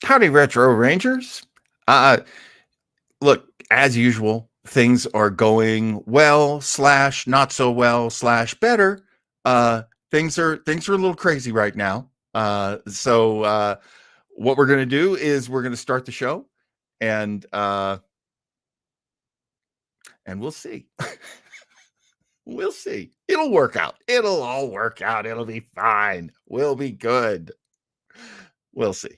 Howdy, Retro Rangers. Uh, Look, as usual, things are going well slash not so well slash better. Things are a little crazy right now. So what we're gonna do is we're gonna start the show, and we'll see. We'll see. It'll work out. It'll all work out. It'll be fine. We'll be good. We'll see.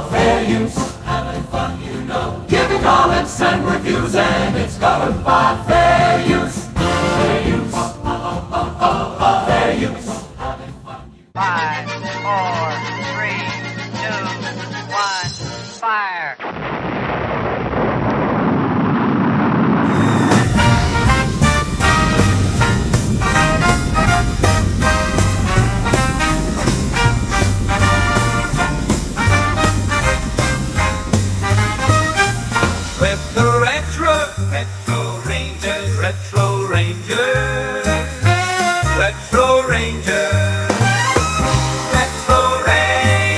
Fair use, having fun, you know. Giving comments and reviews, and it's covered by fair use. Fair use, fair use, having fun. 5, 4, 3, 2, 1, fire. Retro Rangers, Retro Rangers, Retro Rangers, Retro Rangers,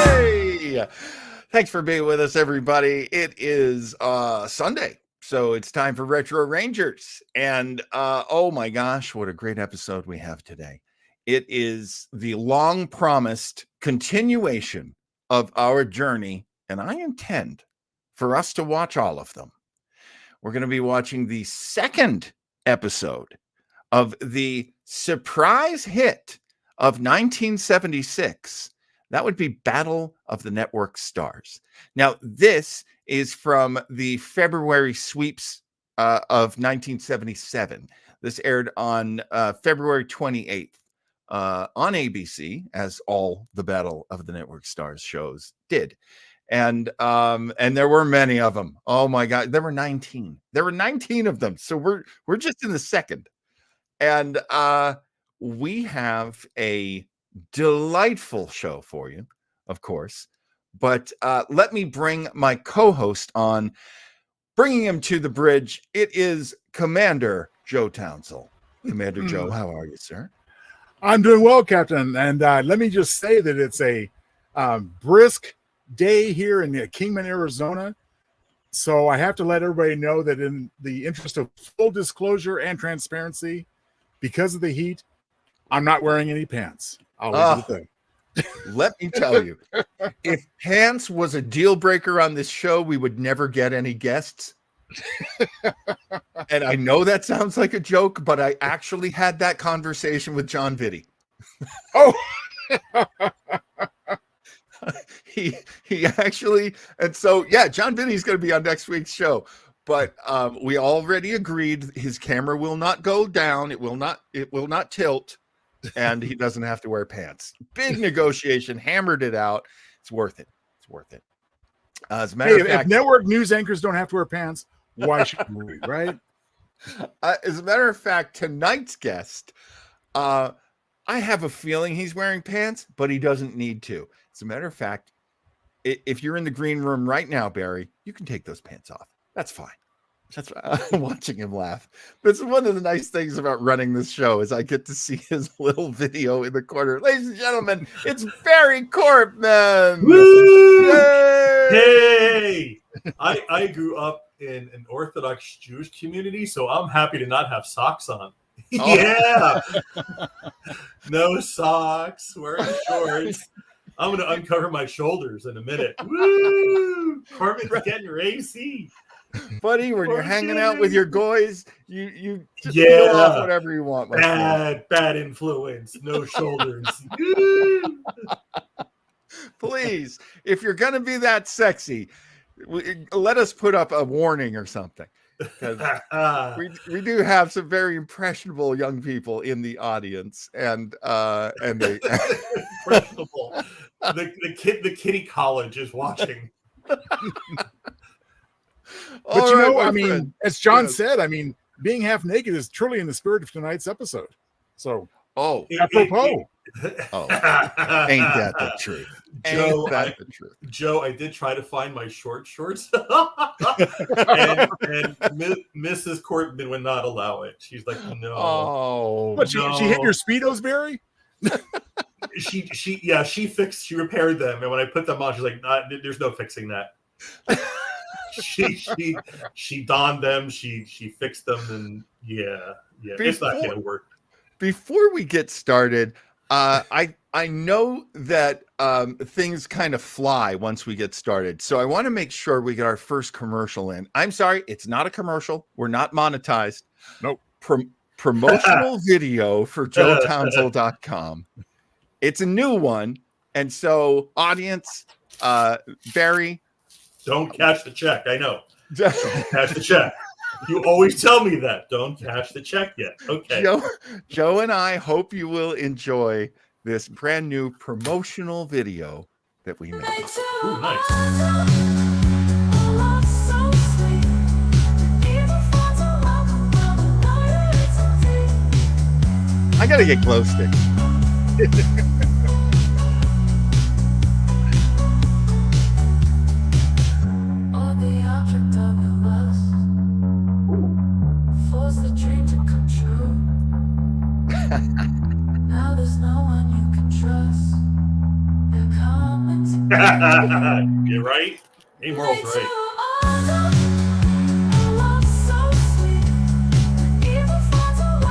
Hey! Thanks for being with us, everybody. It is Sunday, so it's time for Retro Rangers. And oh my gosh, what a great episode we have today. It is the long-promised continuation of our journey, and I intend for us to watch all of them. We're going to be watching the second episode of the surprise hit of 1976. That would be Battle of the Network Stars. Now, this is from the February sweeps of 1977. This aired on February 28th. On ABC, as all the Battle of the Network Stars shows did. And there were many of them. Oh my God, there were 19. There were 19 of them. So we're just in the second. And we have a delightful show for you, of course. But let me bring my co-host on, bringing him to the bridge. It is Commander Joe Townsell. Commander Joe, how are you, sir? I'm doing well, Captain. And let me just say that it's a brisk day here in Kingman, Arizona. So I have to let everybody know that in the interest of full disclosure and transparency, because of the heat, I'm not wearing any pants. I'll leave it at that. Let me tell you, if pants was a deal breaker on this show, we would never get any guests. And I know that sounds like a joke, but I actually had that conversation with John Vitti. Oh, he actually, and so yeah, John Vitti's going to be on next week's show. But we already agreed his camera will not go down. It will not tilt, and he doesn't have to wear pants. Big negotiation, hammered it out. It's worth it. It's worth it. As a matter of fact, if network news anchors don't have to wear pants, why should we, right? As a matter of fact, tonight's guest, I have a feeling he's wearing pants, but he doesn't need to. As a matter of fact, if you're in the green room right now, Barry, you can take those pants off. That's fine. That's watching him laugh. That's one of the nice things about running this show is I get to see his little video in the corner. Ladies and gentlemen, it's Barry Korbman. Woo! Hey, I grew up in an Orthodox Jewish community, so I'm happy to not have socks on. Oh. Yeah, no socks, wearing shorts. I'm going to uncover my shoulders in a minute. Woo! Corbin's getting your AC. Buddy, when you're hanging out with your guys, you just Yeah. feel off whatever you want. my friend. Bad influence. No shoulders. Please, if you're going to be that sexy, let us put up a warning or something. Because we do have some very impressionable young people in the audience, and they Impressionable. The kitty college is watching. But you know, I mean, as John said, I mean, being half naked is truly in the spirit of tonight's episode. So, oh, apropos. ain't that the truth? Joe, that the truth? Joe, I did try to find my shorts, and Mrs. Korbman would not allow it. She's like, no. Oh, What, she hit your Speedos, Barry? She repaired them, and when I put them on, she's like, nah, there's no fixing that. she donned them, she fixed them, and it's not gonna work. Before we get started, I know that things kind of fly once we get started, so I want to make sure we get our first commercial in. I'm sorry, it's not a commercial. We're not monetized. Nope. Promotional video for JoeTownsend.com. It's a new one, and so audience, Barry, don't cash the check. I know. Don't cash the check. You always tell me that. Don't cash the check yet. Okay. Joe and I hope you will enjoy this brand new promotional video that we made. Ooh, nice. I gotta get glow sticks. Now there's no one you can trust. They're coming to You're right. Hey, Merle's right.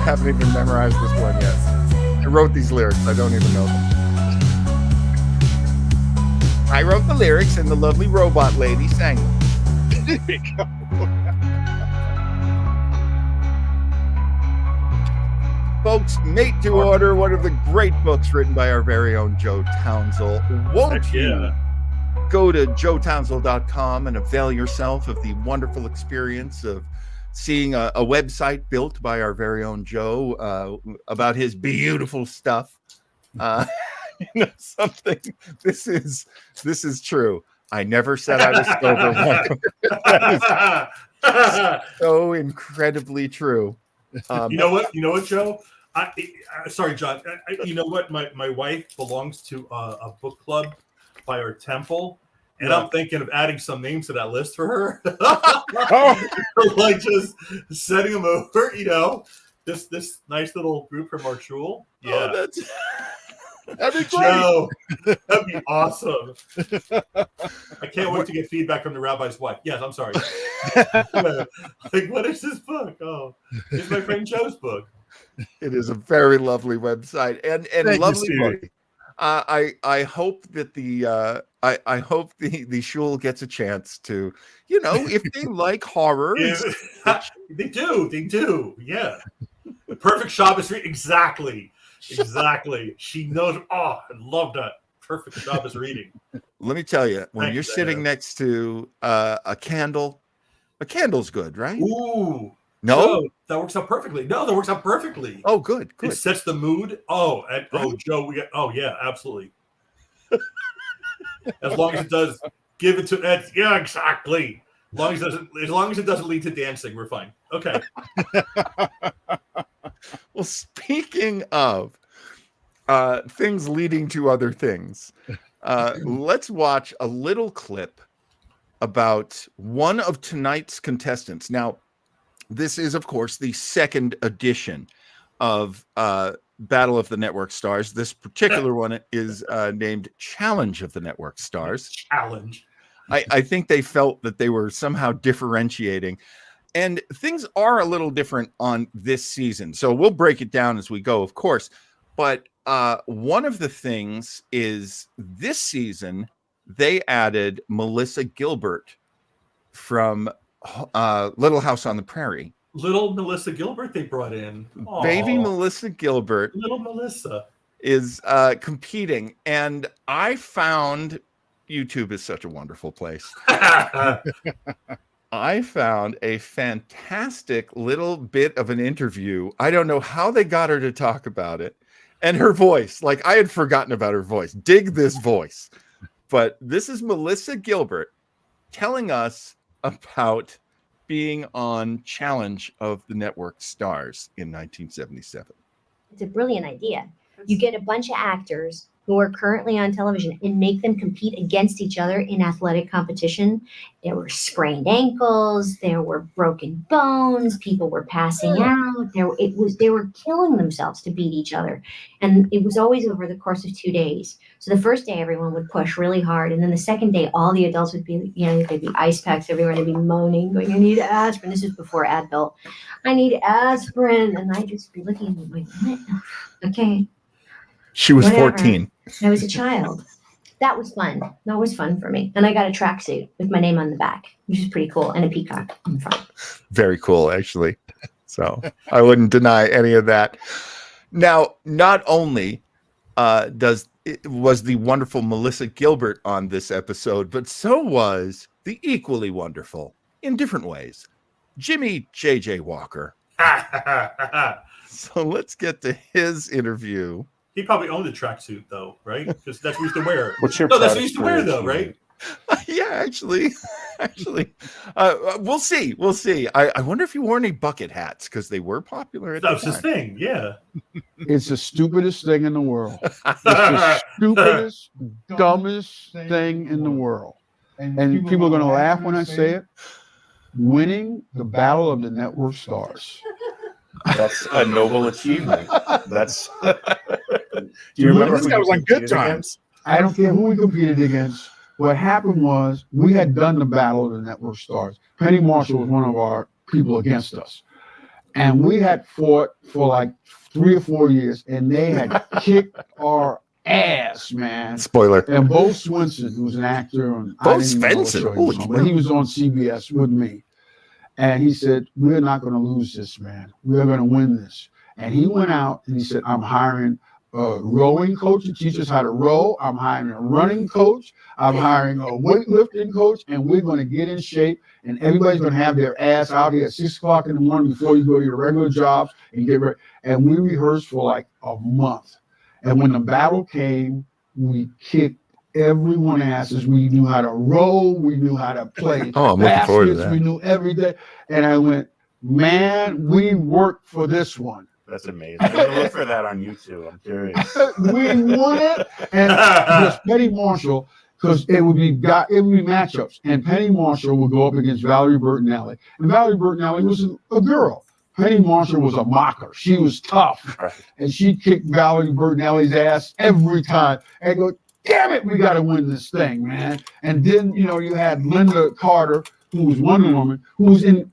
Haven't even memorized this one yet. I wrote these lyrics. I don't even know them. I wrote the lyrics and the lovely robot lady sang them. There you go. Folks, Made to Order, one of the great books written by our very own Joe Townsend. Won't you go to joetownsend.com and avail yourself of the wonderful experience of seeing a website built by our very own Joe about his beautiful stuff. Something. This is true. I never said I was sober. That is so incredibly true. You know what, Joe? Sorry, John. You know what? My wife belongs to a book club by our temple, and I'm thinking of adding some names to that list for her. Like just sending them over. This nice little group from our shul. Yeah, That'd be great. Joe, that'd be awesome. I can't wait to get feedback from the rabbi's wife. Yes, I'm sorry. Like, what is this book? Oh, it's my friend Joe's book. It is a very lovely website and lovely book. I hope that I hope the shul gets a chance to, if they like horror. They do. Yeah. The perfect Shabbos read. Exactly. She knows. Oh, I love that. Perfect Shabbos reading. Let me tell you, when you're sitting next to a candle's good, right? Ooh. No, that works out perfectly. No, that works out perfectly. Oh, good. It sets the mood. Oh, Joe, yeah, absolutely. As long as it does give it to yeah, exactly. As long as it doesn't lead to dancing, we're fine. Okay. Well, speaking of things leading to other things, let's watch a little clip about one of tonight's contestants. Now, this is, of course, the second edition of Battle of the Network Stars. This particular one is named Challenge of the Network Stars. Challenge. I think they felt that they were somehow differentiating. And things are a little different on this season. So we'll break it down as we go, of course. But one of the things is this season, they added Melissa Gilbert from Little House on the Prairie. Little Melissa Gilbert they brought in. Aww. Baby Melissa Gilbert. Little Melissa. Is competing. And I found YouTube is such a wonderful place. I found a fantastic little bit of an interview. I don't know how they got her to talk about it. And her voice, like I had forgotten about her voice. Dig this voice. But this is Melissa Gilbert telling us about being on Challenge of the Network Stars in 1977. It's a brilliant idea. You get a bunch of actors who are currently on television and make them compete against each other in athletic competition. There were sprained ankles, there were broken bones, people were passing out. They were killing themselves to beat each other. And it was always over the course of 2 days. So the first day everyone would push really hard, and then the second day all the adults would be, there'd be ice packs everywhere, they'd be moaning, going, I need aspirin. This is before Advil. I need aspirin. And I'd just be looking at them like, what? Okay. She was Whatever. 14. I was a child. That was fun. That was fun for me. And I got a tracksuit with my name on the back, which is pretty cool, and a peacock in front. Very cool, actually. So I wouldn't deny any of that. Now, not only was the wonderful Melissa Gilbert on this episode, but so was the equally wonderful, in different ways, Jimmy J.J. Walker. So let's get to his interview. He probably owned a tracksuit, though, right? Because that's what he used to wear. What's your that's what he used to wear, though, right? Yeah, actually, we'll see. We'll see. I wonder if he wore any bucket hats, because they were popular at That the was time. his thing, yeah. It's the stupidest thing in the world. It's the stupidest, dumbest thing in the world. And people are going to laugh when I say it. Winning the Battle of the Network Stars. That's a noble achievement. That's. Do You remember this who guy you was on Good competed Times. against? I don't care who we competed against. What happened was we had done the Battle of the Network Stars. Penny Marshall was one of our people against us. And we had fought for like 3 or 4 years, and they had kicked our ass, man. Spoiler. And Bo Swenson, who's an actor, and Bo I didn't even know what Swenson? show he was Holy on, but he was on CBS with me. And he said, we're not going to lose this, man. We're going to win this. And he went out and he said, I'm hiring a rowing coach to teach us how to row. I'm hiring a running coach. I'm hiring a weightlifting coach. And we're going to get in shape. And everybody's going to have their ass out here at 6 o'clock in the morning before you go to your regular jobs and get ready. And we rehearsed for like a month. And when the battle came, we kicked everyone asses. We knew how to row. We knew how to play Oh, I'm looking forward to baskets. that. We knew everything. And I went, man, we worked for this one. That's amazing. I'm gonna look for that on YouTube. I'm curious. We won it. And it was Penny Marshall, because it would be matchups. And Penny Marshall would go up against Valerie Bertinelli. And Valerie Bertinelli was a girl. Penny Marshall was a mocker. She was tough. Right. And she kicked Valerie Bertinelli's ass every time. And go, damn it, we got to win this thing, man. And then, you had Linda Carter, who was Wonder Woman, who was in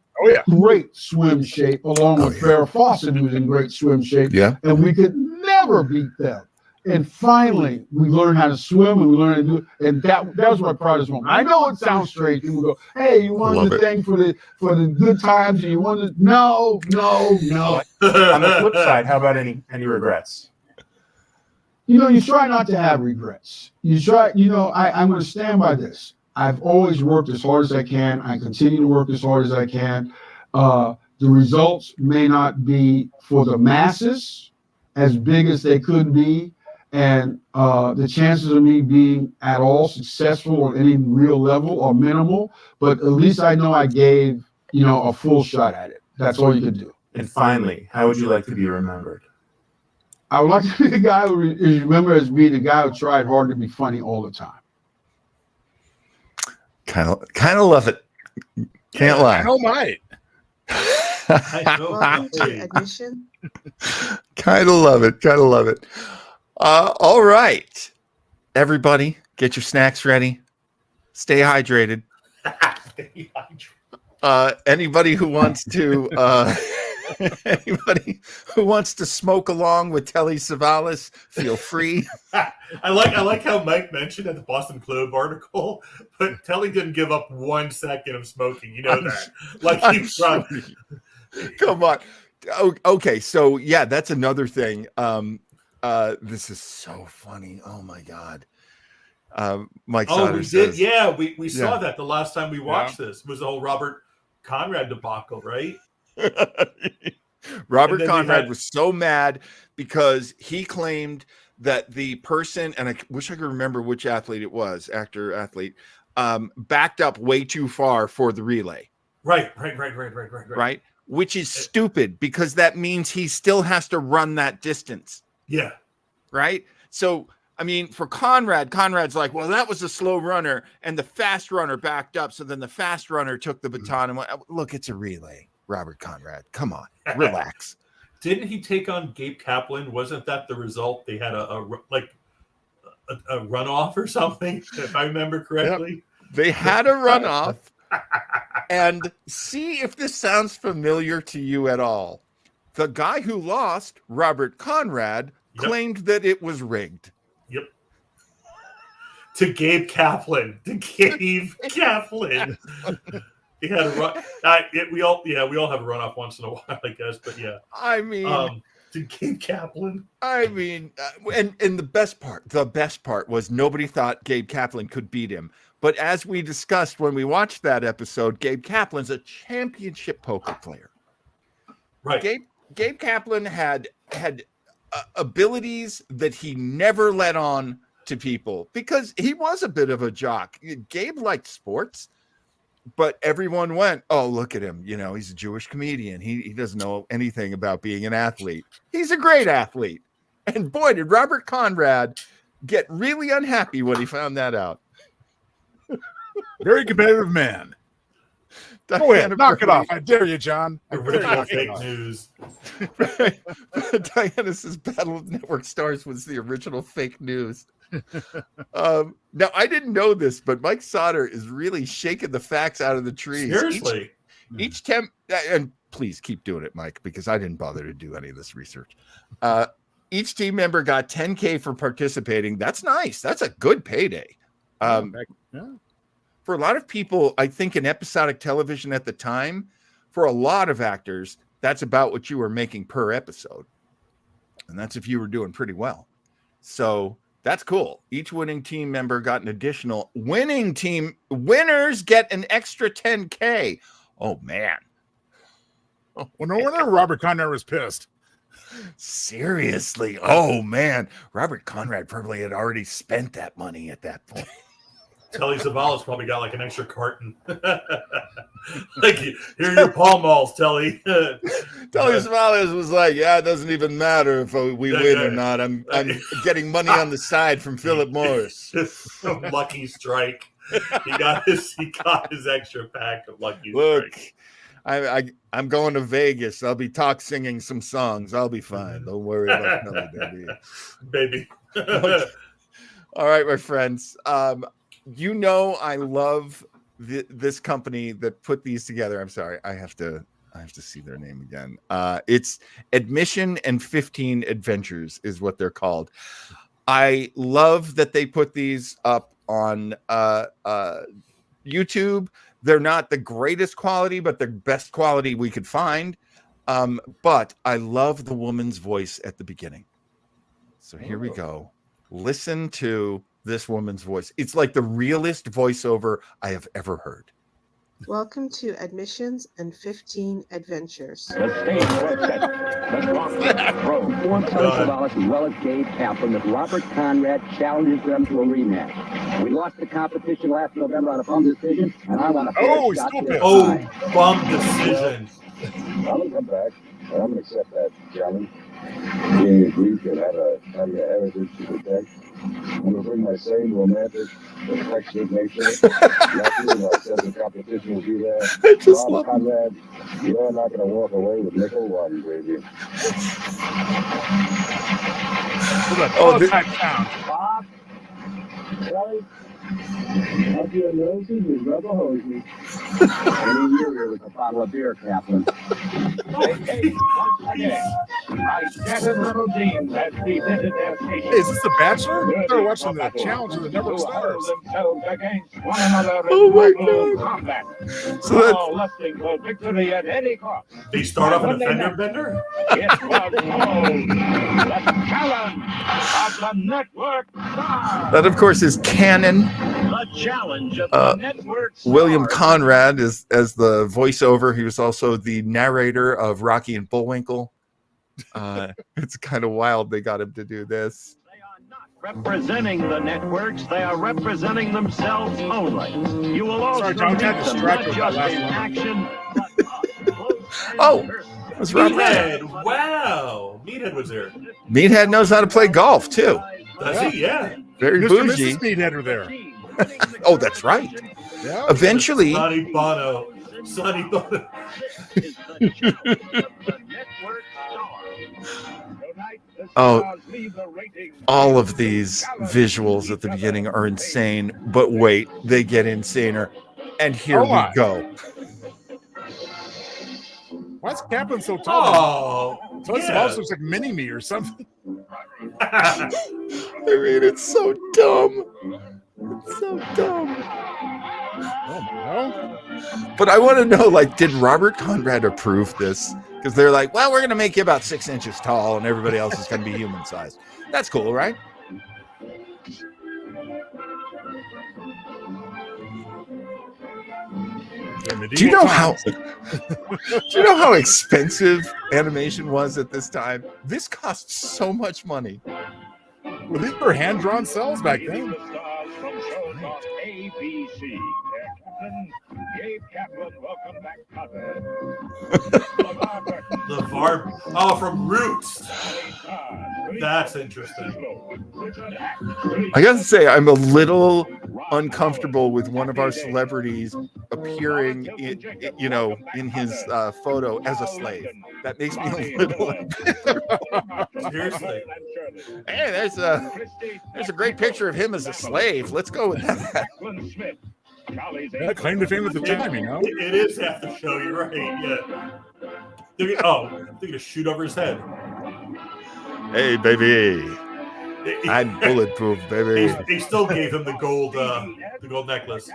great swim shape, along with Farrah Fawcett, who was in great swim shape. Yeah. And we could never beat them. And finally, we learned how to swim, and we learned how to do it. And that was my proudest moment. I know it sounds strange. People go, "Hey, you won Love the it. thing for the good times, and you won the no." On the flip side, how about any regrets? You try not to have regrets. You try. I'm going to stand by this. I've always worked as hard as I can. I continue to work as hard as I can. The results may not be for the masses as big as they could be. And the chances of me being at all successful on any real level are minimal, but at least I know I gave, a full shot at it. That's all you can do. And finally, how would you like to be remembered? I would like to be the guy who is remembered as being the guy who tried hard to be funny all the time. Kind of love it. Can't lie. How might? Welcome to Admission. Kind of love it. Kind of love it. All right, everybody, get your snacks ready. Stay hydrated. Anybody who wants to smoke along with Telly Savalas, feel free. I like how Mike mentioned at the Boston Globe article, but Telly didn't give up 1 second of smoking. You know that. Like he sure. Come on. Okay, so yeah, that's another thing. This is so funny. Oh my God. Mike Oh, Sauter we says, did. Yeah, we saw that the last time we watched this. It was the whole Robert Conrad debacle, right? Robert And then Conrad was so mad because he claimed that the person, and I wish I could remember which athlete it was, athlete, backed up way too far for the relay. Right. Right? Which is stupid, because that means he still has to run that distance. Yeah. Right? So I mean, for Conrad's like, well, that was a slow runner, and the fast runner backed up. So then the fast runner took the baton and went, look, it's a relay. Robert Conrad, come on, relax. Didn't he take on Gabe Kaplan? Wasn't that the result? They had a runoff or something, if I remember correctly. Yep. They had a runoff. And see if this sounds familiar to you at all. The guy who lost, Robert Conrad, claimed that it was rigged. Yep. To Gabe Kaplan. He had a run. We all have a runoff once in a while, I guess. But yeah. I mean, to Gabe Kaplan. I mean, and the best part was nobody thought Gabe Kaplan could beat him. But as we discussed when we watched that episode, Gabe Kaplan's a championship poker player. Right. Gabe Kaplan had abilities that he never let on to people because he was a bit of a jock. Gabe liked sports, but everyone went, oh, look at him. You know, he's a Jewish comedian. He doesn't know anything about being an athlete. He's a great athlete. And boy, did Robert Conrad get really unhappy when he found that out. Very competitive man. Go ahead, knock it off. I dare you, John. Original fake news. Diana says Battle of Network Stars was the original fake news. Now, I didn't know this, but Mike Sauter is really shaking the facts out of the trees. Seriously. Each time, and please keep doing it, Mike, because I didn't bother to do any of this research. Each team member got $10K for participating. That's nice. That's a good payday. For a lot of people, I think in episodic television at the time, for a lot of actors, that's about what you were making per episode. And that's if you were doing pretty well. So that's cool. Each winning team member got an additional winners get an extra 10K. Oh, man. Well, no wonder Robert Conrad was pissed. Seriously. Oh, man. Robert Conrad probably had already spent that money at that point. Telly Savalas probably got like an extra carton. Like, here are your Pall Malls, Telly. Telly Savalas was like, yeah, it doesn't even matter if we win or not. I'm getting money on the side from Philip Morris. Lucky Strike. He got his extra pack of Lucky Strike. Look, I'm going to Vegas. I'll be singing some songs. I'll be fine. Don't worry about Telly, baby. All right, my friends. You know, I love this company that put these together. I'm sorry, I have to see their name again. It's Admission and 15 Adventures is what they're called. I love that they put these up on YouTube. They're not the greatest quality, but they're best quality we could find. But I love the woman's voice at the beginning. So here we go. Listen to this woman's voice. It's like the realest voiceover I have ever heard. Welcome to Admissions and 15 Adventures. The stage was set. The strongest pro, Telly Savalas as well as Gabe Kaplan, as Robert Conrad challenges them to a rematch. We lost the competition last November on a bum decision, and I want a fair shot to their tie. Bum decision. I'm going to come back, and I'm going to accept that challenge. Being Greek and having a heritage to protect. I'm going to bring my same romantic, affectionate nature. Naturally, I said the competition will be there. Rob Conrad, you're not going to walk away with nickel one, baby. Bob, Kelly, up your noses and rubber hoses. I mean, you're here with a bottle of beer, Kaplan. Okay, once again, my scattered little teams have presented their station. Is this The Bachelor? They're watching the Challenge of the Network Stars. Themselves against one another Oh my in God. combat. So that's... All lusting for victory at any cost. They start off in a fender bender? It was called the Challenge of the Network Stars. That, of course, is canon. The Challenge of the Network Stars. William Conrad is as the voiceover. He was also the narrator of Rocky and Bullwinkle. It's kind of wild they got him to do this. They are not representing the networks. They are representing themselves only. You will also meet them not just in action, but up close and personal. That's Rob. Meathead. Wow. Meathead was there. Meathead knows how to play golf too. Does he? Yeah. Very Mr. bougie. Mrs. Meathead are there. Oh, that's right. Yeah. Eventually, Sonny Bono. Sonny Bono. oh, all of these visuals at the beginning are insane, but wait, they get insaner. And here we go. Why is Kaplan so tall? Oh, So yeah. also looks like Mini-Me or something. I mean, it's so dumb. It's so dumb. Oh, no. But I want to know, like, did Robert Conrad approve this? Because they're like, well, we're going to make you about 6 inches tall and everybody else is going to be human sized. That's cool, right? Do you know how expensive animation was at this time? This cost so much money. Well, these were hand-drawn cells back then. ABC. Gabe Kaplan, welcome back, LeVar. Oh, from Roots. That's interesting. I gotta say, I'm a little uncomfortable with one of our celebrities appearing in his photo as a slave. That makes me a little Seriously. Hey, there's a great picture of him as a slave. Let's go with that. Yeah, claim to fame at the time, you know. It is half the show. You're right. Yeah. They're gonna shoot over his head. Hey, baby. I'm bulletproof, baby. They still gave him the gold necklace.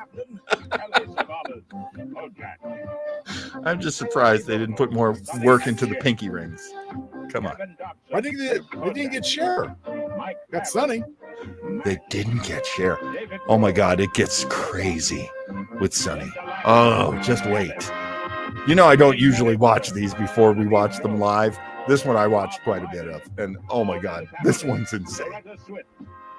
I'm just surprised they didn't put more work into the pinky rings. Come on. I think they didn't get Cher. Got Sonny. They didn't get Cher. Oh my God, it gets crazy with Sonny. Oh, just wait. You know, I don't usually watch these before we watch them live. This one I watched quite a bit of, and oh my God, this one's insane.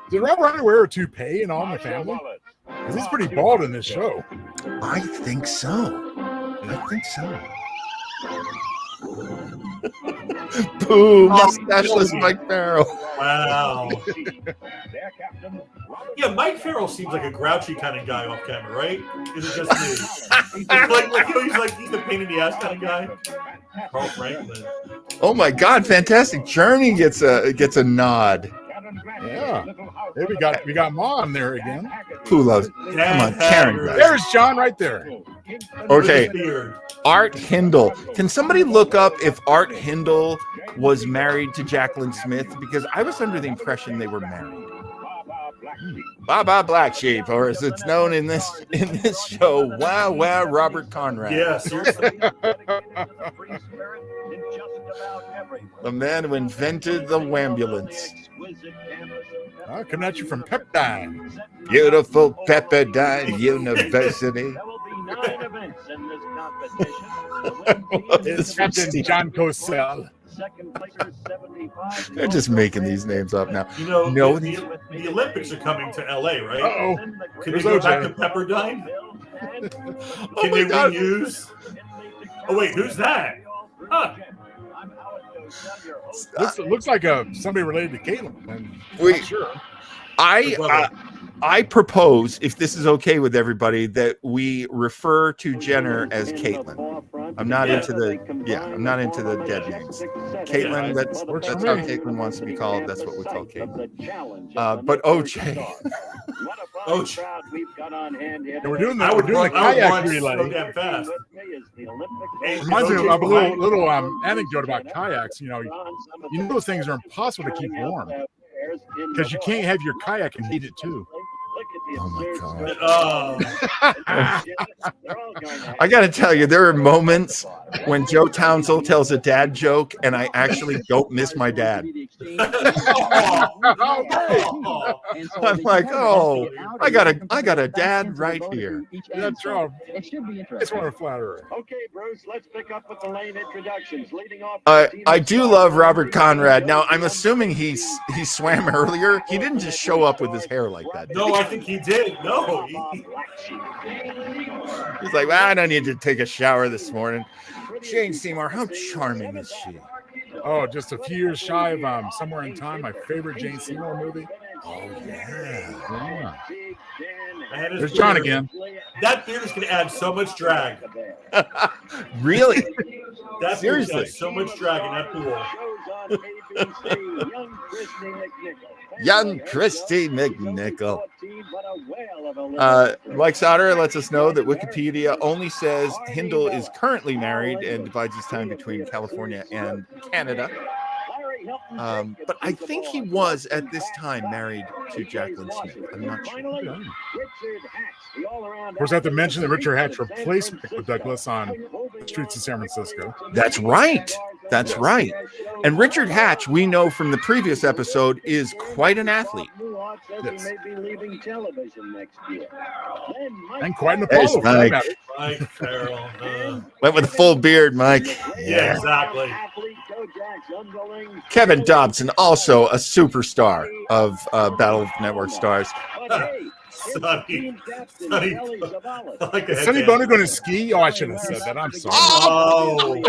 Did Rob Reiner wear a toupee in All in the Family? Because he's pretty bald in this show. I think so. Boom, mustacheless Mike Farrell. Wow. Yeah, Mike Farrell seems like a grouchy kind of guy off camera, right? Is it just me? He's the pain in the ass kind of guy. Carl Franklin. Oh my God, fantastic! Journey gets a nod. Yeah. Hey, we got Ma on there again. Who loves? Come on, Karen. There's John right there. Okay, Art Hindle. Can somebody look up if Art Hindle was married to Jacqueline Smith? Because I was under the impression they were married. Baba Black Sheep, or as it's known in this show, Wow Robert Conrad. Yeah, seriously. The man who invented the wambulance. Coming at you from Pepperdine. Beautiful Pepperdine University. It's Captain John Cosell. They're just making these names up now. You know, No, the Olympics are coming to LA, right? Uh-oh. Can they go back to Pepperdine? Can they reuse? Oh wait, who's that? Huh. Looks like somebody related to Caitlin. Wait, sure. I propose, if this is okay with everybody, that we refer to Jenner as Caitlin. I'm not into the dead names. Caitlin, that's how Caitlin wants to be called. That's what we call Caitlin. But OJ. OJ. And we're doing the kayak relay. Reminds me of a little anecdote about kayaks. You know those things are impossible to keep warm because you can't have your kayak and heat it too. Oh my God. I got to tell you, there are moments when Joe Townsend tells a dad joke and I actually don't miss my dad. I'm like, oh, I got a dad right here. That's wrong. It's one of flatterer. Okay, Bruce, let's pick up with the lane introductions. Leading off. I do love Robert Conrad. Now, I'm assuming he swam earlier. He didn't just show up with his hair like that. No, I think he did. No. He's like, well, I don't need to take a shower this morning. Jane Seymour, how charming is she? Oh, just a few years shy of Somewhere in Time, my favorite Jane Seymour movie. Oh, yeah. And There's John again. That beard is going to add so much drag. Really? That beard Seriously? adds so much drag in that pool. Young Christy McNichol. Mike Sauter lets us know that Wikipedia only says Hindle is currently married and divides his time between California and Canada. But I think he was at this time married to Jacqueline Smith. I'm not sure. Of course, I have to mention that Richard Hatch replaced Michael Douglas on the streets of San Francisco. That's right. That's right. And Richard Hatch, we know from the previous episode, is quite an athlete. Yes. And quite an There's Apollo. Mike. Mike Farrell. Went with a full beard, Mike. Yeah, exactly. Kevin Dobson, also a superstar of Battle of Network Stars. Sonny. Like Is Sonny Bono going to ski? Oh, I shouldn't have said that. I'm sorry. Oh.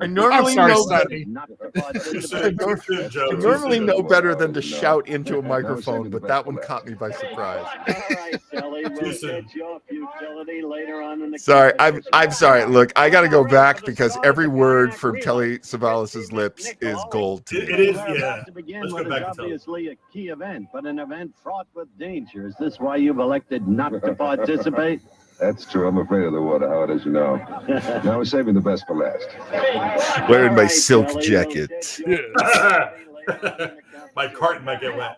I normally I'm sorry, know Sonny. I normally know better than to shout into a microphone, but that one caught me by surprise. Sorry, I'm sorry. Look, I got to go back because every word from Telly Savalas's lips is gold to me. It is, yeah. Let's go back to Telly. Obviously a key event, but an event fraught with danger. Is this why you've elected not to participate? That's true. I'm afraid of the water, Howard, as you know. Now we're saving the best for last. Wearing my silk jacket. My carton might get wet.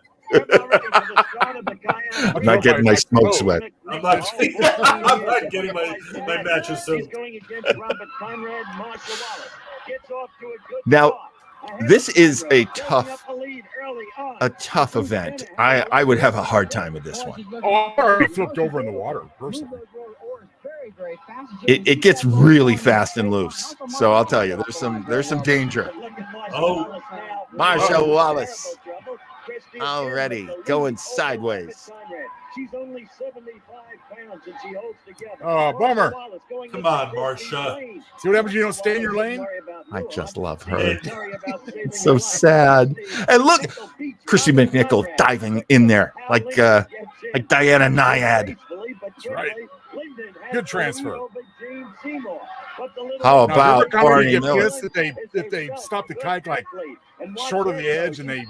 I'm not getting my smoke sweat. I'm not getting my matches soaked. Now, this is a tough event. I would have a hard time with this one. Oh, I already flipped over in the water, personally. It gets really fast and loose. So I'll tell you, there's some danger. Oh, Marsha Wallace already going sideways. She's only 75 pounds and she holds together. Oh, bummer. Come on, Marsha. See what happens when you don't stay in your lane? I just love her. It's so sad. And look, Christy McNichol diving in there like Diana Nyad. That's right. Good transfer. How Now, about Barney get Miller? pissed if they stop the kite like short of the edge and they,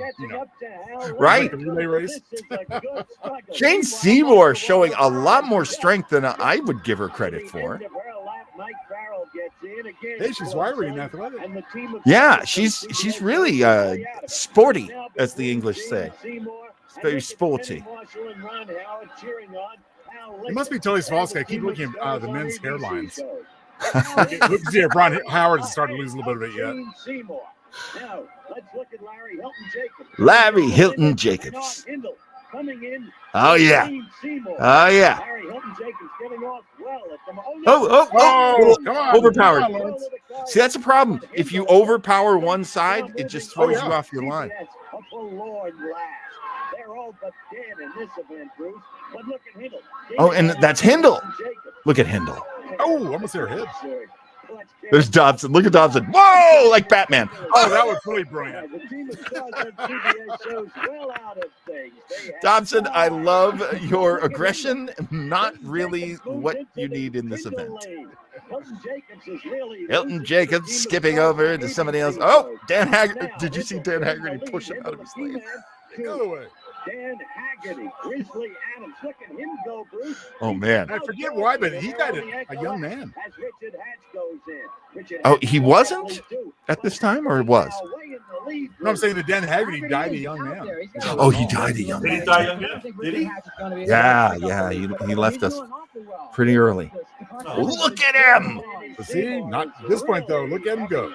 Right. like the relay race? Jane Seymour showing a lot more strength than I would give her credit for. Hey, she's wiry and athletic. Yeah, she's really sporty, as the English say. It's very sporty. It must be Telly Savalas. I keep looking at the men's hairlines. Look, see if Ron Howard has started to lose a little bit of it yet. Now, let's look at Larry Hilton Jacobs. Larry Hilton Jacobs. Oh yeah. Oh yeah. Larry Hilton Jacobs getting off well at the Oh, come on. overpowered. Come on, Lawrence. See, that's a problem. If you overpower one side, it just throws you off your line. They're all but dead in this event, Bruce. But look at Hindle. Oh, and that's Hindle. Look at Hindle. Oh, almost their head. There's Dobson. Look at Dobson. Whoa, like Batman. Oh, that was really brilliant. Dobson, I love your aggression. Not really what you need in this event. Hilton Jacobs skipping over to somebody else. Oh, Dan Haggerty. Did you see Dan Haggerty push him out of his lane? The other way. Dan Haggerty, Grizzly Adams. Look at him go, Bruce. Oh, man. I forget why, but he got a young man. As Richard Hatch goes in. Richard Oh, Hatch he wasn't at this time, or was? way in the lead, No, I'm saying that Dan Haggerty died a young man. Oh, he died a young Did he man. die young man? Did he? Yeah. He left us pretty early. Look at him. But see, not at this point, though. Look at him go.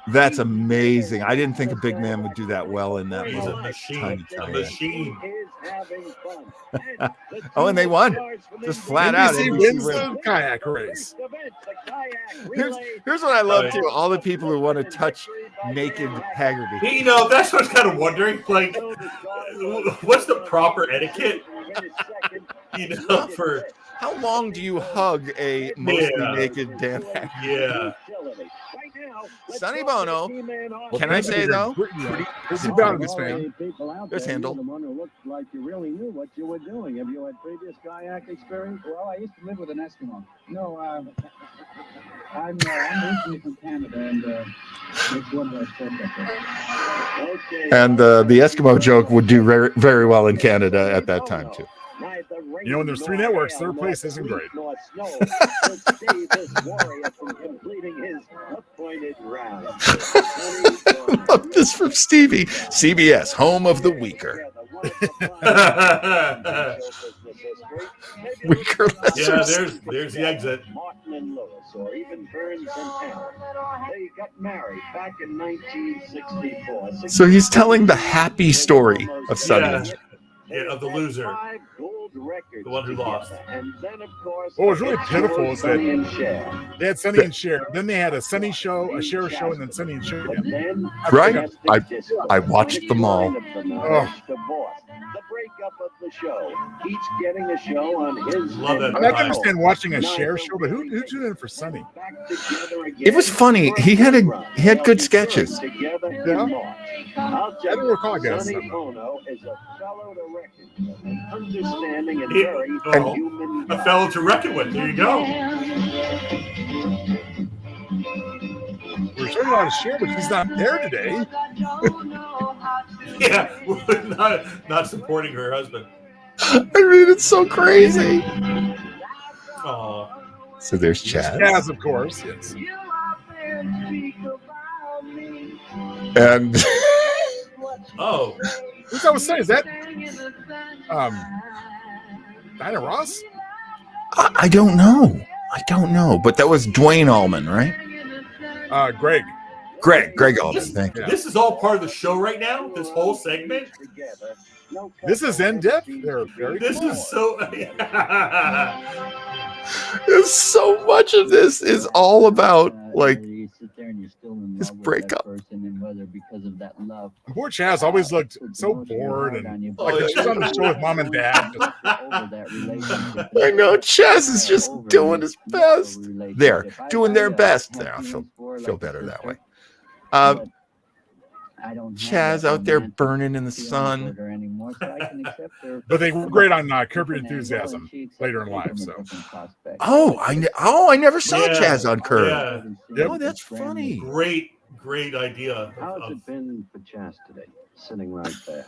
That's amazing. I didn't think a big man would do that well in that He's a little machine. tiny A time. machine. Oh, and they won. Just flat out. NBC NBC wins win. the kayak race. Here's what I love too. All the people who want to touch naked Haggerty. You know, that's what I was kind of wondering. Like, what's the proper etiquette? You know, for How long do you hug a mostly Yeah. naked Dan Haggerty? yeah. Sonny Bono. Well, Can I say, though? This is about this man. This handle. The one who looked like you really knew what you were doing. Have you had previous kayak experience? Well, I used to live with an Eskimo. No, I'm originally from Canada, and it's one of those Okay. And the Eskimo joke would do very, very well in Canada at that time, too. You know, when there's 3 networks, third place isn't great. Love this from Stevie. CBS, home of the weaker. Weaker, lesser. Yeah, there's the exit. Martin and Lewis, or even Burns and Allen. They got married back in 1964. So he's telling the happy story of Sonny. Yeah, of the loser. The one who lost. And then, of course, What was really pitiful is that Sonny and Cher. they had Sonny and Cher. Then they had a Sonny show, a Cher show, and then Sonny and Cher again. Then, Right. I watched them all. Oh. The breakup of the show. Each getting a show on his. Love that. I mean, I can understand watching a Cher show, but who tuned in for Sonny? It was funny. He had good sketches. Yeah. I don't recall, I guess. Sonny Bono is a fellow to reckon with, an understanding and He- very oh, human A guy. fellow to reckon with. There you go. We're showing a lot of Cher, but she's not there today. Yeah, we're not supporting her husband. I mean, it's so crazy. Oh, So there's Chaz. Chaz, of course. Yes. And oh, Who's that was saying? Is that Dinah Ross? I don't know. But that was Dwayne Allman, right? Greg. Greg Allman. Thank you. this is all part of the show right now. This whole segment. This is in depth. They're very This cool. is so. There's so much of this is all about like his breakup. Poor Chaz always looked so bored and like when she's on the show with mom and dad. I know Chaz is just doing his best. They're doing their best. There, I feel better that way. Chaz out there burning in the sun. But they were great on Curb Your Enthusiasm later in life. So I never saw Yeah. Chaz on Curb. Yeah. Oh, that's funny. Great idea. How's it been for Chaz today? Sitting right there,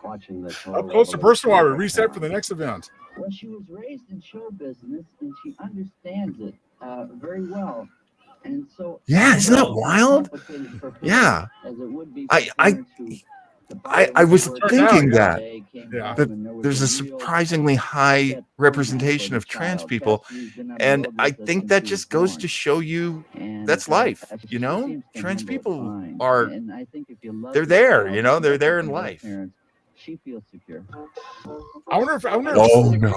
watching this. up close to personal, I would reset for the next event. Well, she was raised in show business and she understands it very well. And so Yeah, isn't that wild? Yeah. I was thinking that there's a surprisingly high representation of trans people, and I think that just goes to show you that's life. You know, trans people they're there. You know, they're there in life. She feels secure. I wonder if Oh, no.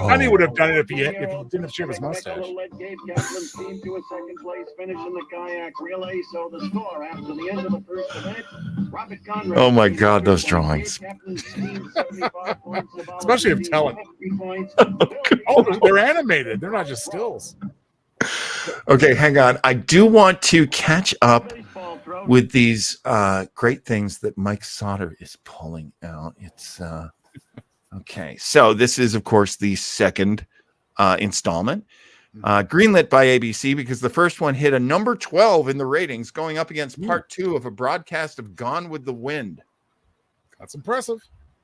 Sonny would have done it if he didn't shave his mustache. Gave Kaplan's team to a second place finish in the kayak relay. So the score after the end of the first event, Robert Conrad. Oh my God, those drawings. Especially of talent. Oh, they're animated. They're not just stills. Okay, hang on. I do want to catch up with these great things that Mike Sauter is pulling out. It's okay. So this is, of course, the second installment, greenlit by ABC because the first one hit a number 12 in the ratings, going up against part 2 of a broadcast of Gone with the Wind. That's impressive.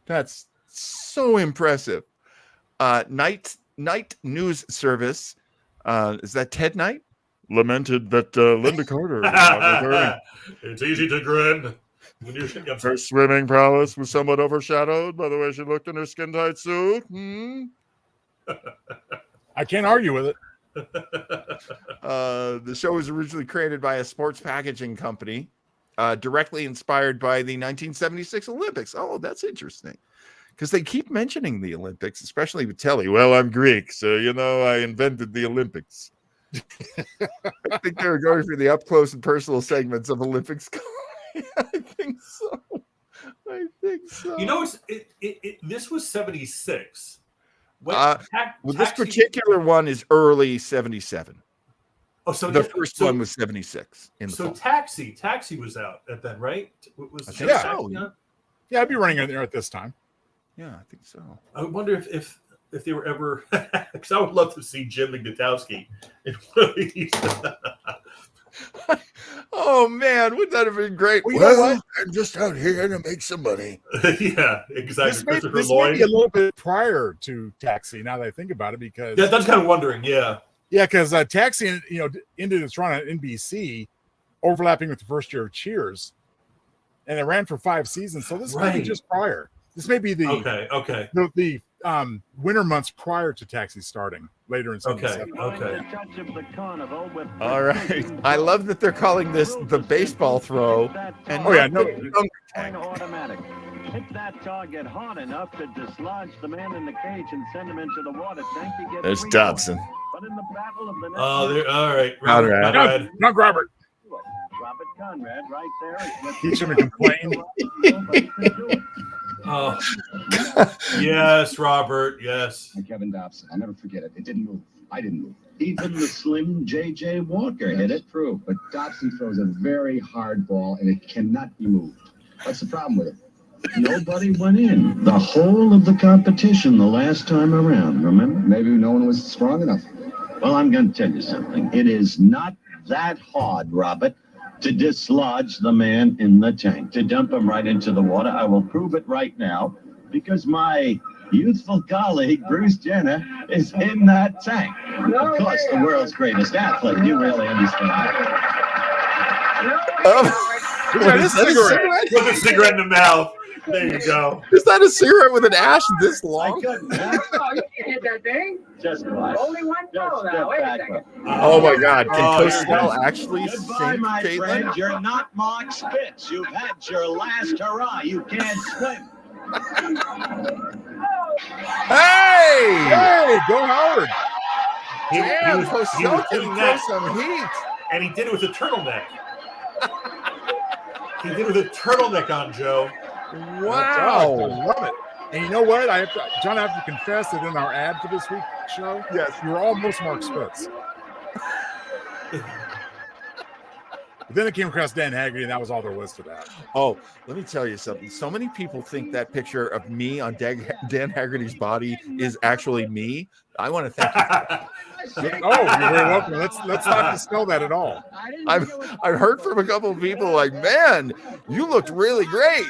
That's so impressive. Night News Service. Is that Ted Knight? Lamented that Linda Carter It's easy to grin when you her swimming prowess was somewhat overshadowed by the way she looked in her skin tight suit. I can't argue with it. The show was originally created by a sports packaging company, directly inspired by the 1976 Olympics. Oh, that's interesting. Because they keep mentioning the Olympics, especially with Telly. Well, I'm Greek, so you know I invented the Olympics. I think they were going through the up close and personal segments of Olympics. I think so. You know, this was 76. Well, this particular one is early 77. Oh, so The first one was 76 in the so fall. Taxi was out at then, right? Was I think Yeah. so. out? Yeah, I'd be running in there at this time. Yeah, I think so. I wonder if they were ever, because I would love to see Jim McNatowski in one of these. Oh man, wouldn't that have been great? Well, you know what? I'm just out here to make some money. Yeah, exactly. This may be a little bit prior to Taxi. Now that I think about it, because Yeah, that's kind of wondering. Yeah, because Taxi, ended its run on NBC, overlapping with the first year of Cheers, and it ran for 5 seasons. So this may be Right. just prior. This may be the okay. the winter months prior to Taxi starting later in Okay. 77. All right. I love that they're calling this the baseball throw. And Oh, yeah, not no. the Hunger Tank. Automatic. Hit that target hard enough to dislodge the man in the cage and send him into the water tank to get There's 3 Dobson. points. But in the battle of the next Oh, there. All right. Conrad. Conrad. Not Robert. Robert Conrad right there. is what- Teach him to complain. Nobody can do it. Oh, yes, Robert. Yes. And Kevin Dobson, I'll never forget it. It didn't move. I didn't move. Even the slim J.J. Walker hit it. True, but Dobson throws a very hard ball, and it cannot be moved. What's the problem with it? Nobody went in the whole of the competition the last time around, remember? Maybe no one was strong enough. Well, I'm going to tell you something. It is not that hard, Robert, to dislodge the man in the tank, to dump him right into the water. I will prove it right now because my youthful colleague, Bruce Jenner, is in that tank. Of course, the world's greatest athlete. You really understand. Is that a cigarette? With a cigarette in the mouth. There you go. Is that a cigarette with an ash this long? Oh, you can hit that thing? Just right. Only one throw now. Wait a second. Oh my God! Can Oh, Cosell actually Goodbye, sink my friend. Caitlin? You're not Mark Spitz. You've had your last hurrah. You can't swim. Hey! Hey, go Howard! He Damn, was Cosell can doing throw that, some heat. and he did it with a turtleneck. He did it with a turtleneck on, Joe. I Wow! love it. And you know what? John, I have to confess that in our ad for this week's show, Yes. you were almost Mark Spitz. But then it came across Dan Haggerty, and that was all there was to that. Oh, let me tell you something. So many people think that picture of me on Dan Haggerty's body is actually me. I want to thank you. Oh, you're very welcome. Let's not dispel that at all. I've heard from a couple of people like, man, you looked really great.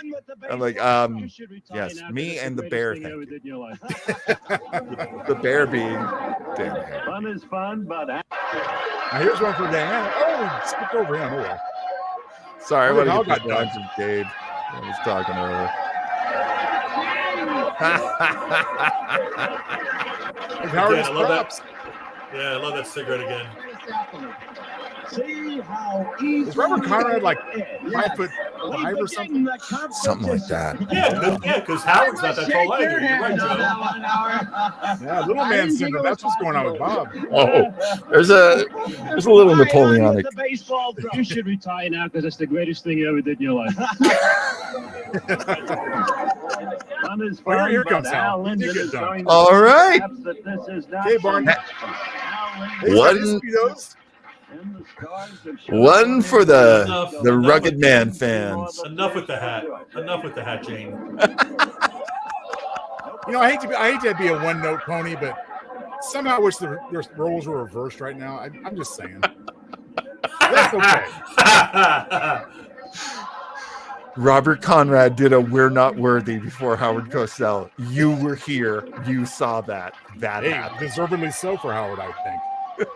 I'm like, yes, me and the bear. Thank you. The bear being Dan Haggerty. Fun is fun, but Now here's one for Dan. Oh, we skipped over him. Oh, well. Sorry, I Oh, want how to get about the lines from Gabe. I was talking earlier. Howard Yeah, is I love that. props. Yeah, I love that cigarette again. See how easy. Is Robert Conrad like Yes. 5'5" or something? Something like that. Yeah, because Howard's not that tall either. You're right, Joe. Yeah, little man syndrome. That's what's going on with Bob. Oh, there's a little Napoleonic. The baseball throw. you should retire now because it's the greatest thing you ever did in your life. Fun is Oh, fun, here but comes Hal. Al Linden You get is done. showing All the right. perhaps that this is not Hey, Barney. Al Linden One- Speedos. and the stars have shown One for the Enough. rugged man fans. Enough with the hat. Enough with the hat, Jane. You know, I hate to be a one-note pony, but somehow I wish the roles were reversed right now. I'm just saying. That's okay. Robert Conrad did a "We're Not Worthy" before Howard Cosell. You were here. You saw that. That Hey, happened. deservedly so for Howard, I think.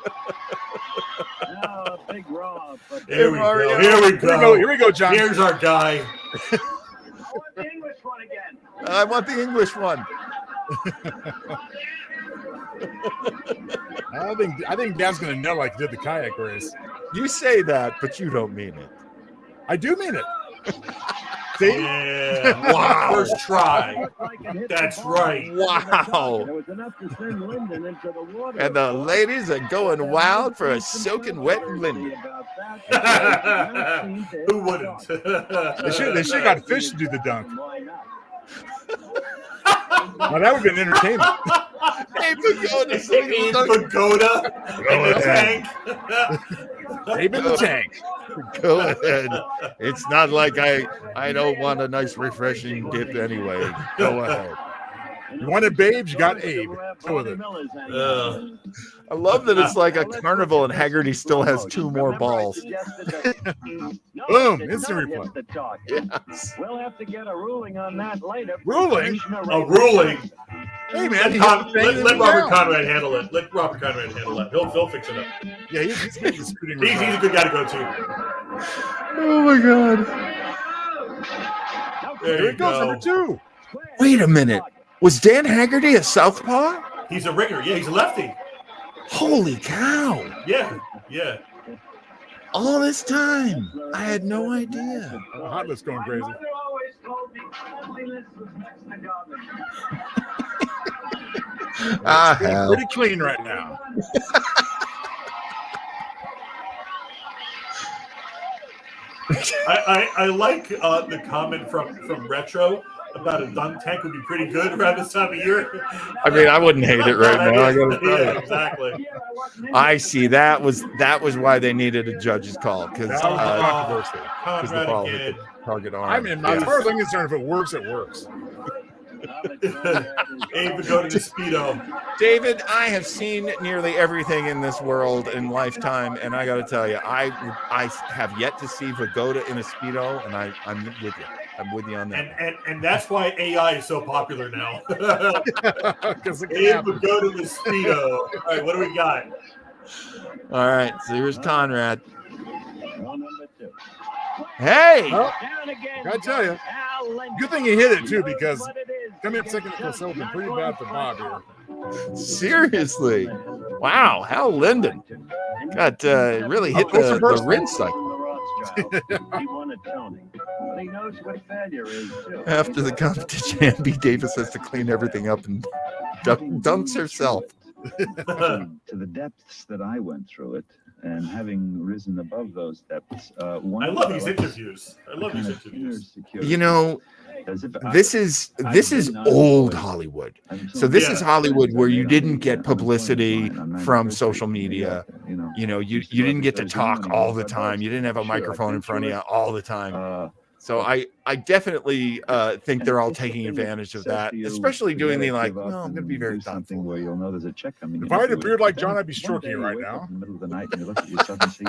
Now a big Rob, but Here we Mario. go. Here we go. Here we go, John. Here's our guy. the English one again. I want the English one. I think Dad's gonna know like he did the kayak race. You say that, but you don't mean it. I do mean it. See? Yeah. Wow. First try. That's right. Wow. There was enough to send Linden into the water. And the ladies are going wild for a soaking wet Lindy. Who wouldn't? They should have got fish to do the dunk. Now that would have been entertainment. Abe Pagoda sitting in Abe the Pagoda in the tank. Abe in the tank. Go ahead. It's not like I don't want a nice refreshing dip anyway. Go ahead. You wanted babes, you got Abe. Go with it. I love that it's like a carnival and Haggerty still has 2 more balls. Boom, instant replay. Yes. We'll have to get a ruling on that later. Ruling? A ruling. Hey, man. Let Robert Conrad handle it. Let Robert Conrad handle it. He'll fix it up. Yeah, he's getting the scooting. He's a good guy to go to. Oh my God. There it goes, number 2. Wait a minute. Was Dan Haggerty a southpaw? He's a ringer. Yeah, he's a lefty. Holy cow. Yeah. All this time. I had no idea. Oh, hot list going crazy. Hell. Pretty clean right now. I like the comment from Retro about a dunk tank would be pretty good around this time of year. I mean, I wouldn't hate it right now. I gotta tell you. Exactly. I see. That was why they needed a judge's call because That was controversial. the Conrad ball again. hit the target arm. I mean, as far as I'm concerned, if it works, it works. Abe would go to the Speedo. David, I have seen nearly everything in this world in lifetime, and I got to tell you, I have yet to see Vagoda in a Speedo, and I'm with you. I'm with you on that. And that's why AI is so popular now. Because Abe would go to the Speedo. All right, what do we got? All right, so here's Conrad. Hey! Well, gotta tell you, good thing he hit it too, because coming up second to Sullivan, pretty bad for Bob here. Seriously. Wow, Hal Linden got really hit the rinse cycle. He won a Tony, but he knows what failure is too. After the competition, Andy Davis has to clean everything up and dumps herself. To the depths that I went through it, and having risen above those depths, I love these interviews. You know, this is old Hollywood. So this is Hollywood where you didn't get publicity from social media. You know, you didn't get to talk all the time. You didn't have a microphone in front of you all the time. So I definitely think they're all taking advantage of that, especially doing the like, well, I'm going to be very thoughtful. Where you'll know there's a check coming. If I had a beard like John, I'd be stroking it right now. In the middle of the night, and you look at yourself and say,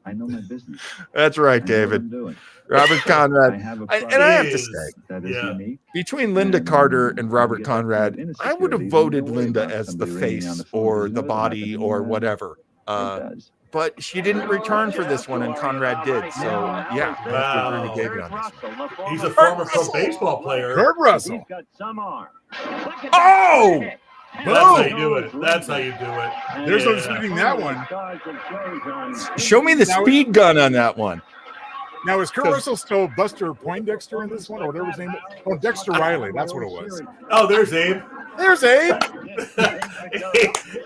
I know my business. That's right, David. Robert Conrad. And I have to say, between Linda Carter and Robert Conrad, I would have voted Linda as the face or the body or whatever. But she didn't return for this one, and Conrad did. So, yeah, I have to agree with David on this one. He's a former pro baseball player. Kurt Russell. Oh! That's how you do it. That's how you do it. There's no disputing that one. Show me the speed gun on that one. Now, is Kurt Russell still Buster Poindexter in this one, or whatever his name is? Oh, Dexter Riley. That's what it was. Oh, there's Abe. There's Abe.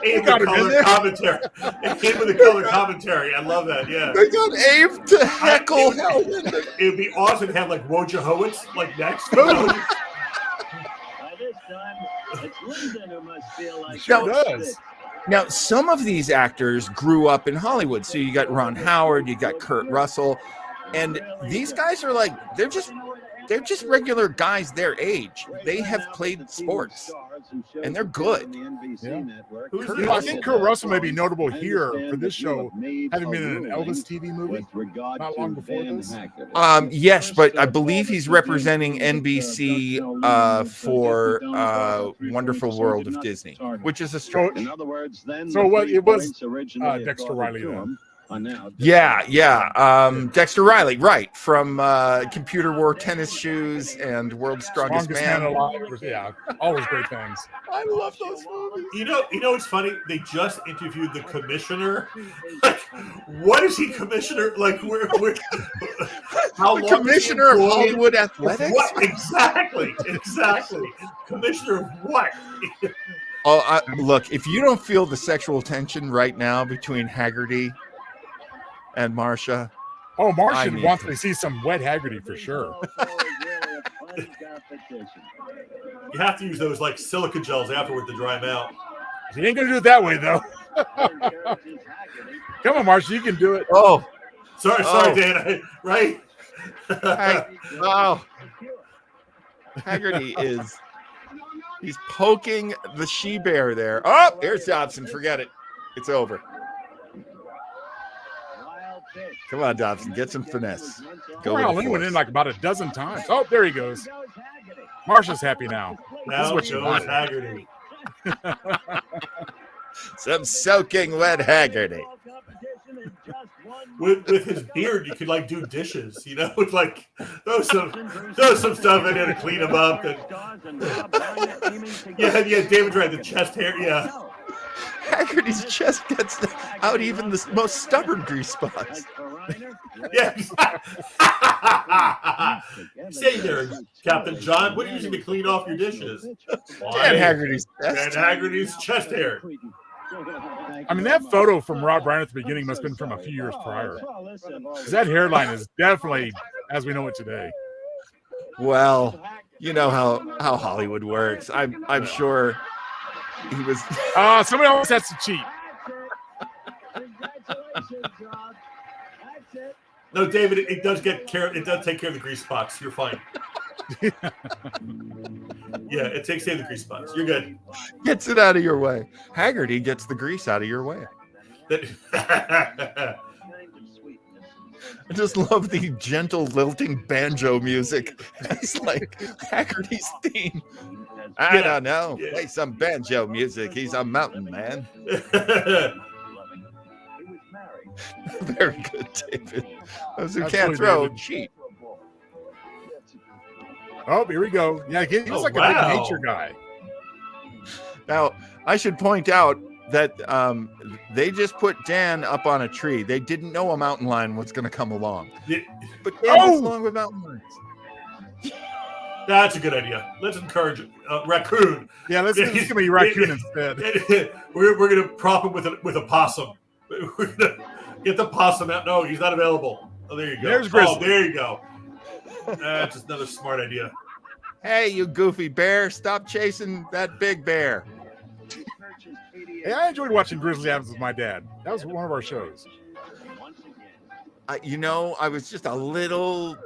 Abe with color commentary. Abe with the color commentary. I love that. Yeah. They got Abe to heckle hell. It would be awesome to have like Wojciechowicz like next. Now, some of these actors grew up in Hollywood. So you got Ron Howard, you got Kurt Russell, and these guys are like they're just regular guys their age. They have played sports, and they're good. Yeah. I think Kurt Russell may be notable here for this show, having been in an Elvis TV movie not long before this. Yes, but I believe he's representing NBC for Wonderful World of Disney, which is a stretch. So what it was Dexter Riley then. Yeah. Dexter Riley, right, from Computer Wore Tennis Shoes and World's Strongest Man. Alive. Yeah, all those great things. I love those movies. You know what's funny? They just interviewed the commissioner. Like, what is he commissioner? Like, we're how long? Commissioner of Hollywood Athletics? What exactly? Commissioner of what? Oh, look! If you don't feel the sexual tension right now between Haggerty and Marcia. Oh, Marcia wants to see some wet Haggerty for sure. You have to use those like silica gels afterward to dry them out. He ain't gonna do it that way though. Come on, Marshall, you can do it. Oh, sorry, Dan. Right? Oh, Haggerty he's poking the she bear there. Oh, there's Dobson. Forget it. It's over. Come on, Dobson. Get some finesse. Go with Lynn went in like about a dozen times. Oh, there he goes. Marshall's happy now. This is what you want. Haggerty. Some soaking wet Haggerty. With his beard, you could like do dishes, with like throw some stuff in there to clean them up. And yeah, David tried the chest hair. Yeah, Haggerty's chest gets out even the most stubborn grease spots. Yeah. Say there, Capt'n John. What are you using to clean off your dishes? Dan Haggerty's chest hair. I mean, that photo from Rob Reiner at the beginning must have been from a few years prior. Because that hairline is definitely as we know it today. Well, you know how Hollywood works. I'm sure he was. Somebody always has to cheat. No, David, it does take care of the grease spots. You're fine. Yeah, it takes care of the grease spots. You're good. Gets it out of your way. Haggerty gets the grease out of your way. I just love the gentle lilting banjo music. It's like Haggerty's theme. I don't know. Play some banjo music. He's a mountain man. Very good, David. Those who can't throw, cheat. Oh, here we go. Yeah, he was like a big nature guy. Now, I should point out that they just put Dan up on a tree. They didn't know a mountain lion was going to come along. But Dan goes along with mountain lions. That's a good idea. Let's encourage raccoon. Yeah, let's give me raccoon instead. We're going to prop him with a possum. We're going to get the possum out. No, he's not available. Oh, there you go. There's Grizzly. Oh, there you go. That's just another smart idea. Hey, you goofy bear, stop chasing that big bear. Hey, I enjoyed watching Grizzly Adams with my dad. That was one of our shows. I was just a little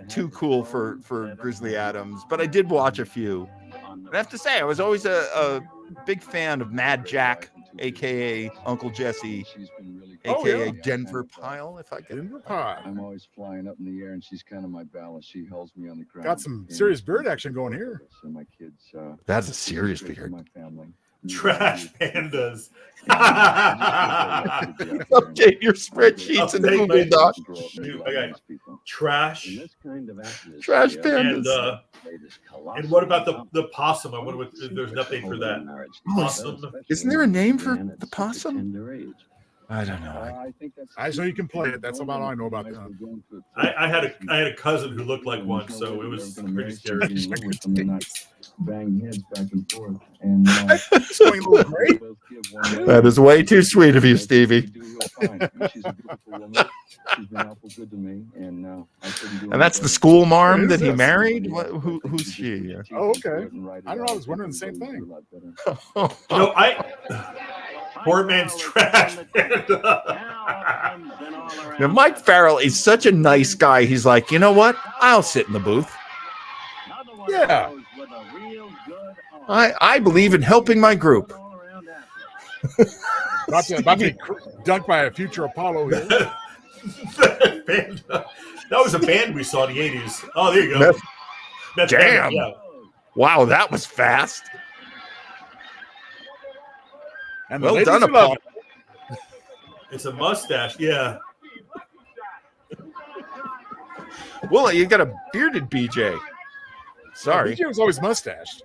too cool for Grizzly Adams, but I did watch a few. And I have to say, I was always a big fan of Mad Jack, a.k.a. Uncle Jesse, a.k.a. Denver Pile, if I can. Denver Pile. I'm always flying up in the air, and she's kind of my balance. She holds me on the ground. Got some serious beard action going here. So my kids. That's a serious beard. My family. Trash pandas. Update your spreadsheets and Google Docs. Okay. Trash pandas. And what about the possum? I wonder if there's an update for that. Possum. Isn't there a name for the possum? I don't know. I so you can play it. That's about all I know about that. I had a cousin who looked like one, so it was pretty scary. Bang heads back and forth, and that is way too sweet of you, Stevie. She's a beautiful woman. She's been awful good to me, and that's the school marm that he married. Who's she? Oh, okay. I don't know. I was wondering the same thing. Korbman's trash. Now, Mike Farrell is such a nice guy. He's like, you know what? I'll sit in the booth. Yeah. I believe in helping my group. About to be dunked by a future Apollo here. That was a band we saw in the 80s. Oh, there you go. Damn. Yeah. Wow, that was fast. And well done, Apollo. It's a mustache, yeah. Well, you got a bearded BJ. Sorry. BJ was always mustached.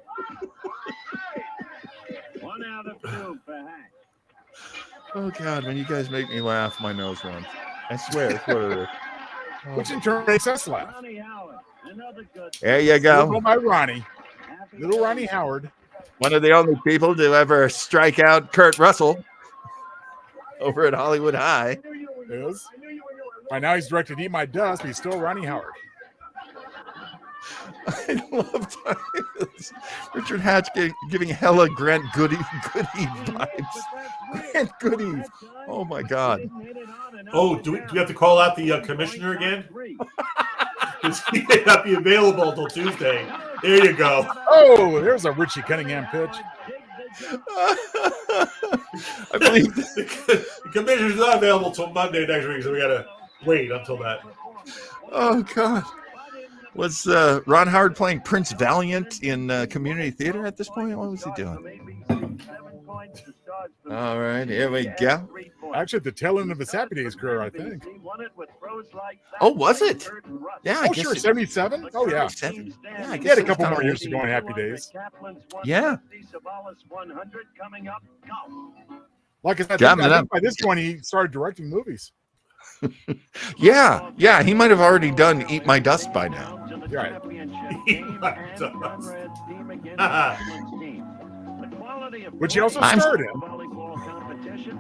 Oh, God, when you guys make me laugh, my nose runs. I swear. Which in turn makes us laugh. There you go. Little my Ronnie. Little Ronnie Howard. One of the only people to ever strike out Kurt Russell over at Hollywood High. Yes. By now he's directed Eat My Dust, but he's still Ronnie Howard. I love this. Richard Hatch giving hella Grant Goody vibes. Grant Goody. Oh my God. Oh, do we have to call out the commissioner again? Because he may not be available until Tuesday. There you go. Oh, there's a Richie Cunningham pitch. I believe the commissioner's not available until Monday next week, so we gotta wait until that. Oh God. Was Ron Howard playing Prince Valiant in community theater at this point? What was he doing? All right, here we go. Actually, at the tail end of his Happy Days career, I think. Oh, was it? Yeah, I oh, guess sure, 77? Oh, yeah. 77. Yeah, I He guess had a it was couple kinda more years to late. go in Happy Days. Yeah. Like I said, I Coming think up. by this point, he started directing movies. Yeah, he might have already done Eat My Dust by now. Right. Which he also I'm- starred in.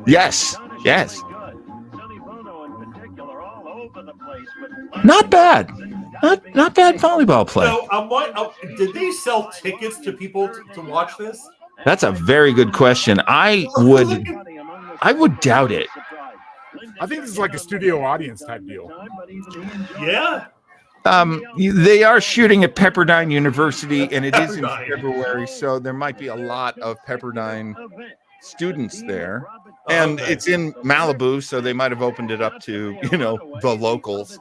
Yes. Not bad. Not bad volleyball play. So, did they sell tickets to people to watch this? That's a very good question. I would doubt it. I think this is like a studio audience type deal. Yeah. They are shooting at Pepperdine University, and it is in February, so there might be a lot of Pepperdine students there. And it's in Malibu, so they might have opened it up to, the locals.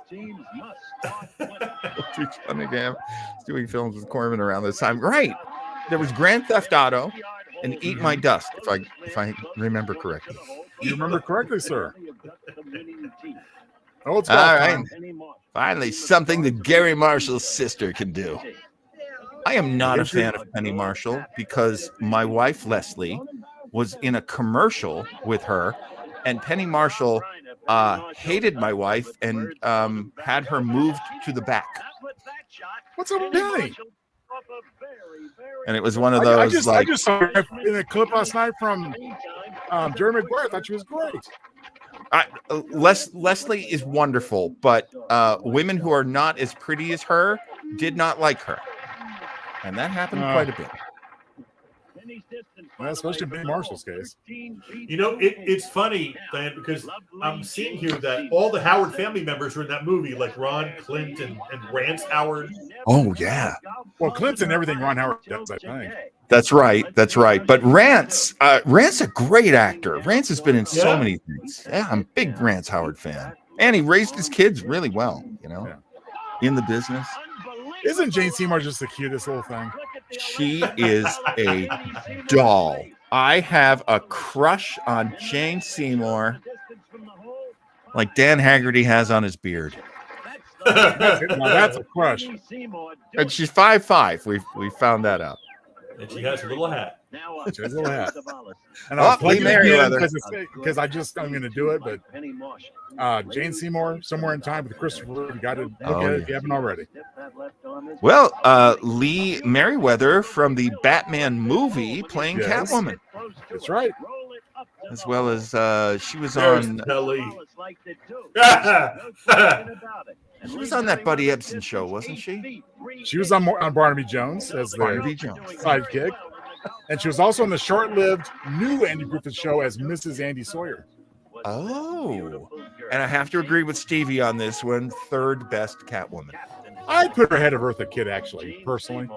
Cunningham doing films with Korbman around this time. Right. There was Grand Theft Auto and Eat My Dust, if I remember correctly. You remember correctly, sir. Oh, it's All golf right. time. Finally, something that Gary Marshall's sister can do. I am not a fan of Penny Marshall because my wife, Leslie, was in a commercial with her, and Penny Marshall hated my wife and had her moved to the back. What's up with Penny? And it was one of those I just saw her in a clip last night from Jerry Maguire. I thought she was great. Leslie is wonderful, but women who are not as pretty as her did not like her. And that happened quite a bit. Well, especially in Ben Marshall's case. It's funny, Diane, because I'm seeing here that all the Howard family members are in that movie, like Ron, Clint, and Rance Howard. Oh, yeah. Well, Clint's in everything Ron Howard does, I think. That's right. But Rance a great actor. Rance has been in so many things. Yeah, I'm a big Rance Howard fan. And he raised his kids really well, in the business. Isn't Jane Seymour just the cutest little thing? She is a doll. I have a crush on Jane Seymour like Dan Haggerty has on his beard. Now that's a crush. And she's 5'5". We found that out. And she has a little hat. She has a little hat. And I'll play Lee Merriweather. because I'm going to do it. But Jane Seymour, Somewhere in Time with Christopher Reeve. You got to look at it if you haven't already. Well, Lee Merriweather from the Batman movie playing Yes. Catwoman, That's right. as well as she was There's on Kelly. she was on that Buddy Ebsen show, wasn't she? She was on Barnaby Jones as Barnaby the Jones. sidekick. And she was also on the short-lived new Andy Griffith show as Mrs. Andy Sawyer. Oh, and I have to agree with Stevie on this one. Third best Catwoman. I'd put her ahead of Eartha Kitt, actually, personally.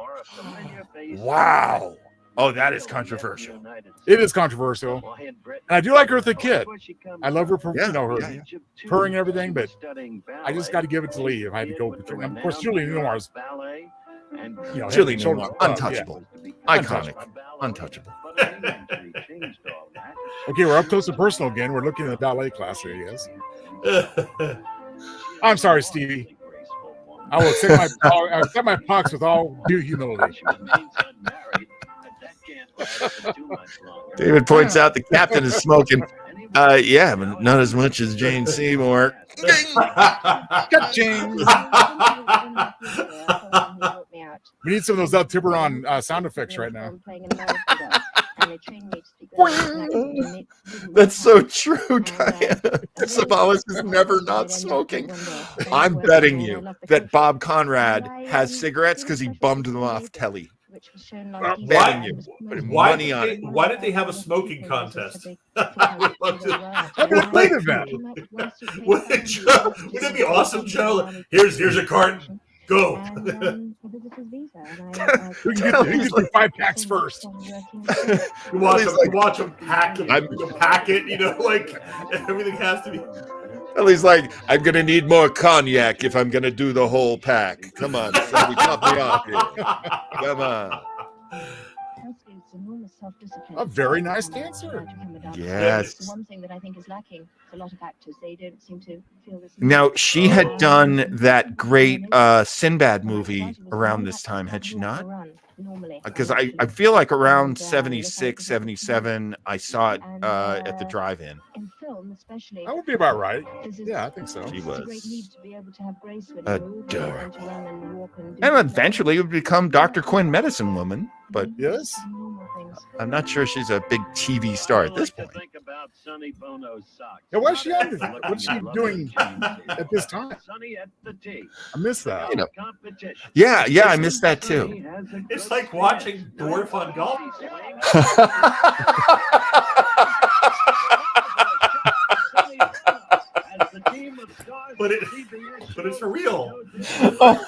Wow. Oh, that is controversial. It is controversial. And I do like Eartha Kitt. I love her, her purring and everything, but I just got to give it to Lee if I had to go between them. Of course, Julie Newmar's, Julie head and Newmar, shoulders above, untouchable, iconic, untouchable. Okay, we're up close and personal again. We're looking at the ballet class here, yes. I'm sorry, Stevie. I will accept my pox with all due humility. David points out the captain is smoking. Yeah, but not as much as Jane Seymour. We need some of those El Tiburon sound effects right now. That's so true, Diana. Savalas is never not smoking. I'm betting you that Bob Conrad has cigarettes because he bummed them off telly. Betting you. Putting money on it. Why did they have a smoking contest? That'd be a great event. Wouldn't it be awesome, Joe? Here's a carton. Go. We can get through 5 packs first. Watch them pack it. You know, like everything has to be. At least, like, I'm gonna need more cognac if I'm gonna do the whole pack. Come on, somebody top me off here. Come on. A very nice dancer. Yes. One thing that I think is lacking, a lot of actors, they don't seem to feel this. Now, she had done that great Sinbad movie around this time, had she not? Because I feel like around 76, 77, I saw it at the drive-in. That would be about right. Yeah, I think so. She was adorable. And eventually would become Dr. Quinn Medicine Woman, but yes, I'm not sure she's a big TV star at this point. Yeah, what's she doing at this time? I missed that. You know, yeah, I missed that too. It's like watching Dwarf on golf. But it's for real. Oh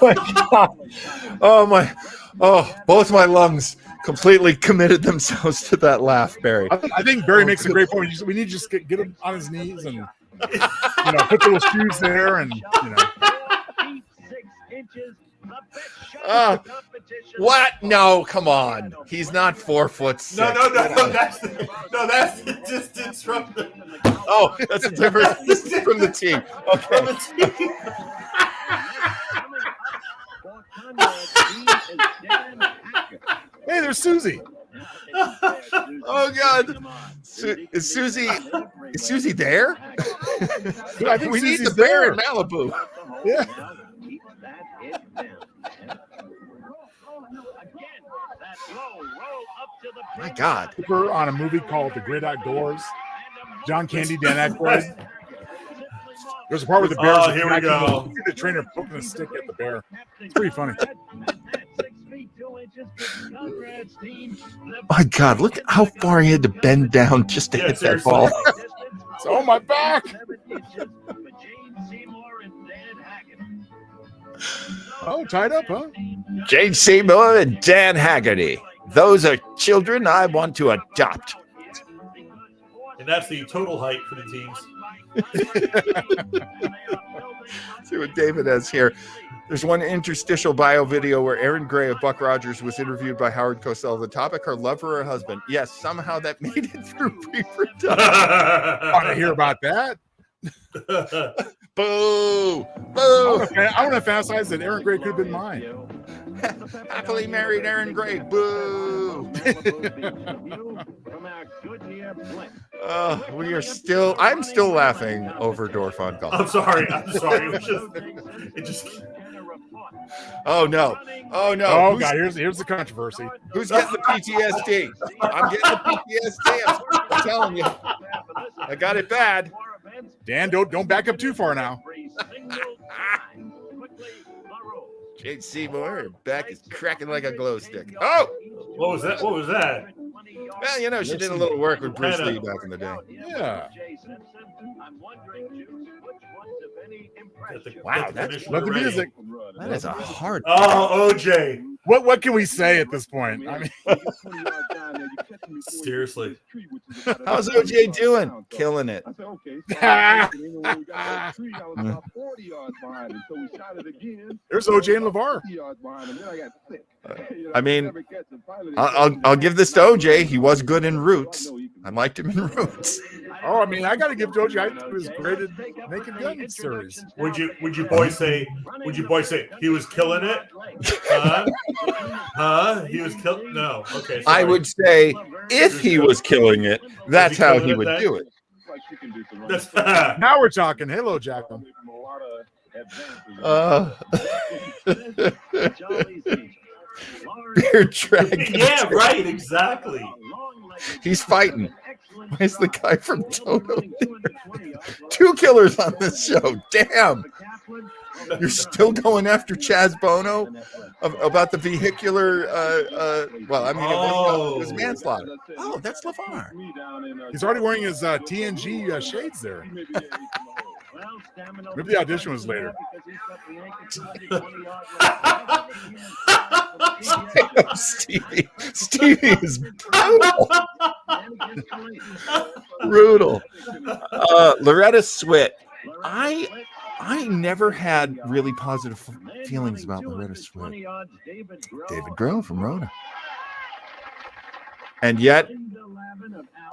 my god! Both my lungs completely committed themselves to that laugh, Barry. I think Barry makes a great point. We need to just get him on his knees and put little shoes there, and what? No, come on. He's not 4'6". No. That's the distance from the. Oh, that's a different distance from the team. Okay. Hey, there's Susie. Oh God, is Susie there? I think we Susie's need the bear there. in Malibu. Yeah. My God. We're on a movie called The Great Outdoors. John Candy, Dan Aykroyd. There's a part where the bear. Oh, here we go. The trainer poking a stick at the bear. It's pretty funny. My God, look how far he had to bend down just to hit that ball. It's on my back. Oh, tied up, huh? Jane Seymour and Dan Haggerty. Those are children I want to adopt. And that's the total height for the teams. See what David has here. There's one interstitial bio video where Aaron Gray of Buck Rogers was interviewed by Howard Cosell. The topic, her lover or her husband. Yes, somehow that made it through pre-production. I want to hear about that. Boo! Boo! I want to fantasize that Aaron Gray could have been mine. Happily married Aaron Gray. Boo! I'm still laughing over Dorf on Golf. I'm sorry. It just. Oh no! Oh God! Here's the controversy. Who's getting the PTSD? I'm getting the PTSD. I'm telling you, I got it bad. Dan, don't back up too far now. Jade Seymour, her back is cracking like a glow stick. Oh! What was that? Well, she did a little work with Bruce Lee back in the day. Yeah. Wow, love the music. That is a hard. Oh, OJ. What can we say at this point? I mean, seriously. How's OJ doing? Killing it. There's OJ and LeVar. I mean, I'll give this to OJ. He was good in Roots. I liked him in Roots. Oh, I mean, I got to give OJ his graded Naked Gun series. Would you boys say he was killing it? He was killing. No. Okay. Sorry. I would say if he was killing it, that's how he would do it. Now we're talking. Hello, Jacqueline. Beer dragon. Yeah, right. Exactly. He's fighting. Where's the guy from Toto? 2 killers on this show. Damn. You're still going after Chaz Bono about the vehicular. Well, I mean, it was manslaughter. Oh, that's LeVar. He's already wearing his TNG shades there. Maybe the audition was later. Stevie is brutal. Brutal. Loretta Swit. I never had really positive feelings about Loretta Swit. David Grohl from Rhoda. And yet,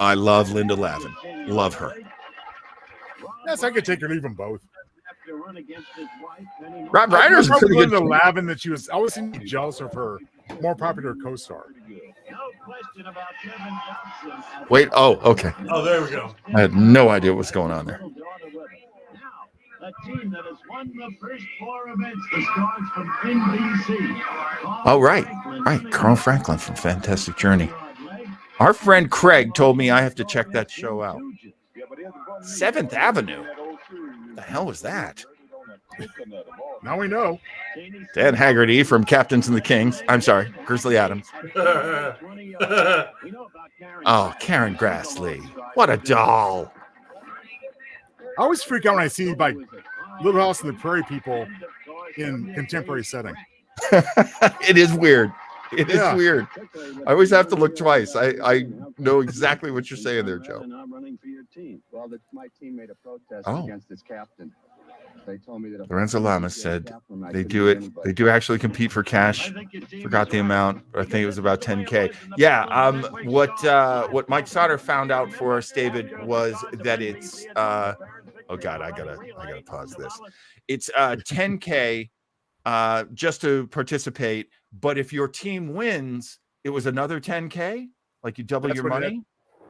I love Linda Lavin. Love her. Yes, I could take or leave them both. Rob Reiner's a pretty good. Linda Lavin that she was always seemed to be jealous of her more popular co-star. Wait, oh, okay. Oh, there we go. I had no idea what was going on there. Oh, right. Carl Franklin from Fantastic Journey. Our friend Craig told me I have to check that show out. 7th Avenue. The hell was that? Now we know. Dan Haggerty from Captains and the Kings. I'm sorry, Grizzly Adams. Oh, Karen Grassley. What a doll. I always freak out when I see like Little House on the Prairie people in contemporary setting. It is weird. It is weird. I always have to look twice. I know exactly what you're saying there, Joe. Well, my team made a protest against its captain. They told me that Lorenzo Lamas said they do it. They do actually compete for cash. Forgot the amount, but I think it was about 10K. Yeah. What Mike Sauter found out for us, David, was that it's oh God, I gotta pause this. It's 10K just to participate. But if your team wins, it was another 10K. Like you double your money.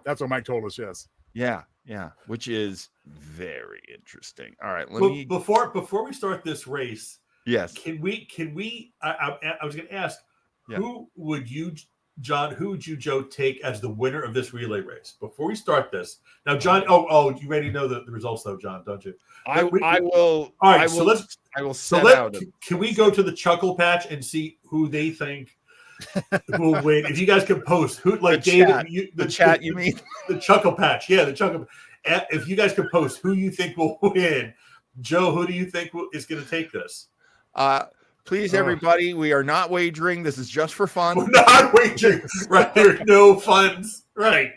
That's what Mike told us. Yes. Yeah, which is very interesting. All right, before we start this race, yes, can we? I was going to ask, who would you, John? Who would you, Joe, take as the winner of this relay race? Before we start this, now, John. Oh, you already know the results, though, John, don't you? I will. All right, I will set out. Can we go to the Chuckle Patch and see who they think will win? If you guys can post who, like David, the chat, you mean the Chuckle Patch? Yeah, the Chuckle. If you guys can post who you think will win, Joe, who do you think is going to take this? Please, everybody, we are not wagering. This is just for fun. We're not wagering. Right, there are no funds. Right,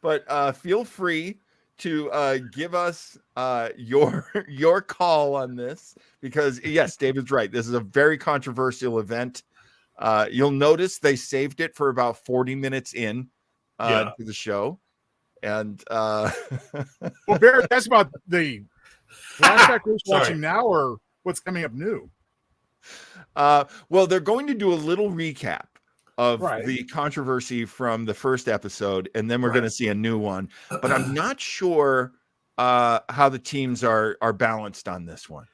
but feel free to give us your call on this, because yes, David's right. This is a very controversial event. You'll notice they saved it for about 40 minutes in to the show. And well, Barrett, that's about the flashback we're watching now, or what's coming up new? Well, they're going to do a little recap of the controversy from the first episode, and then we're going to see a new one. But I'm not sure how the teams are balanced on this one.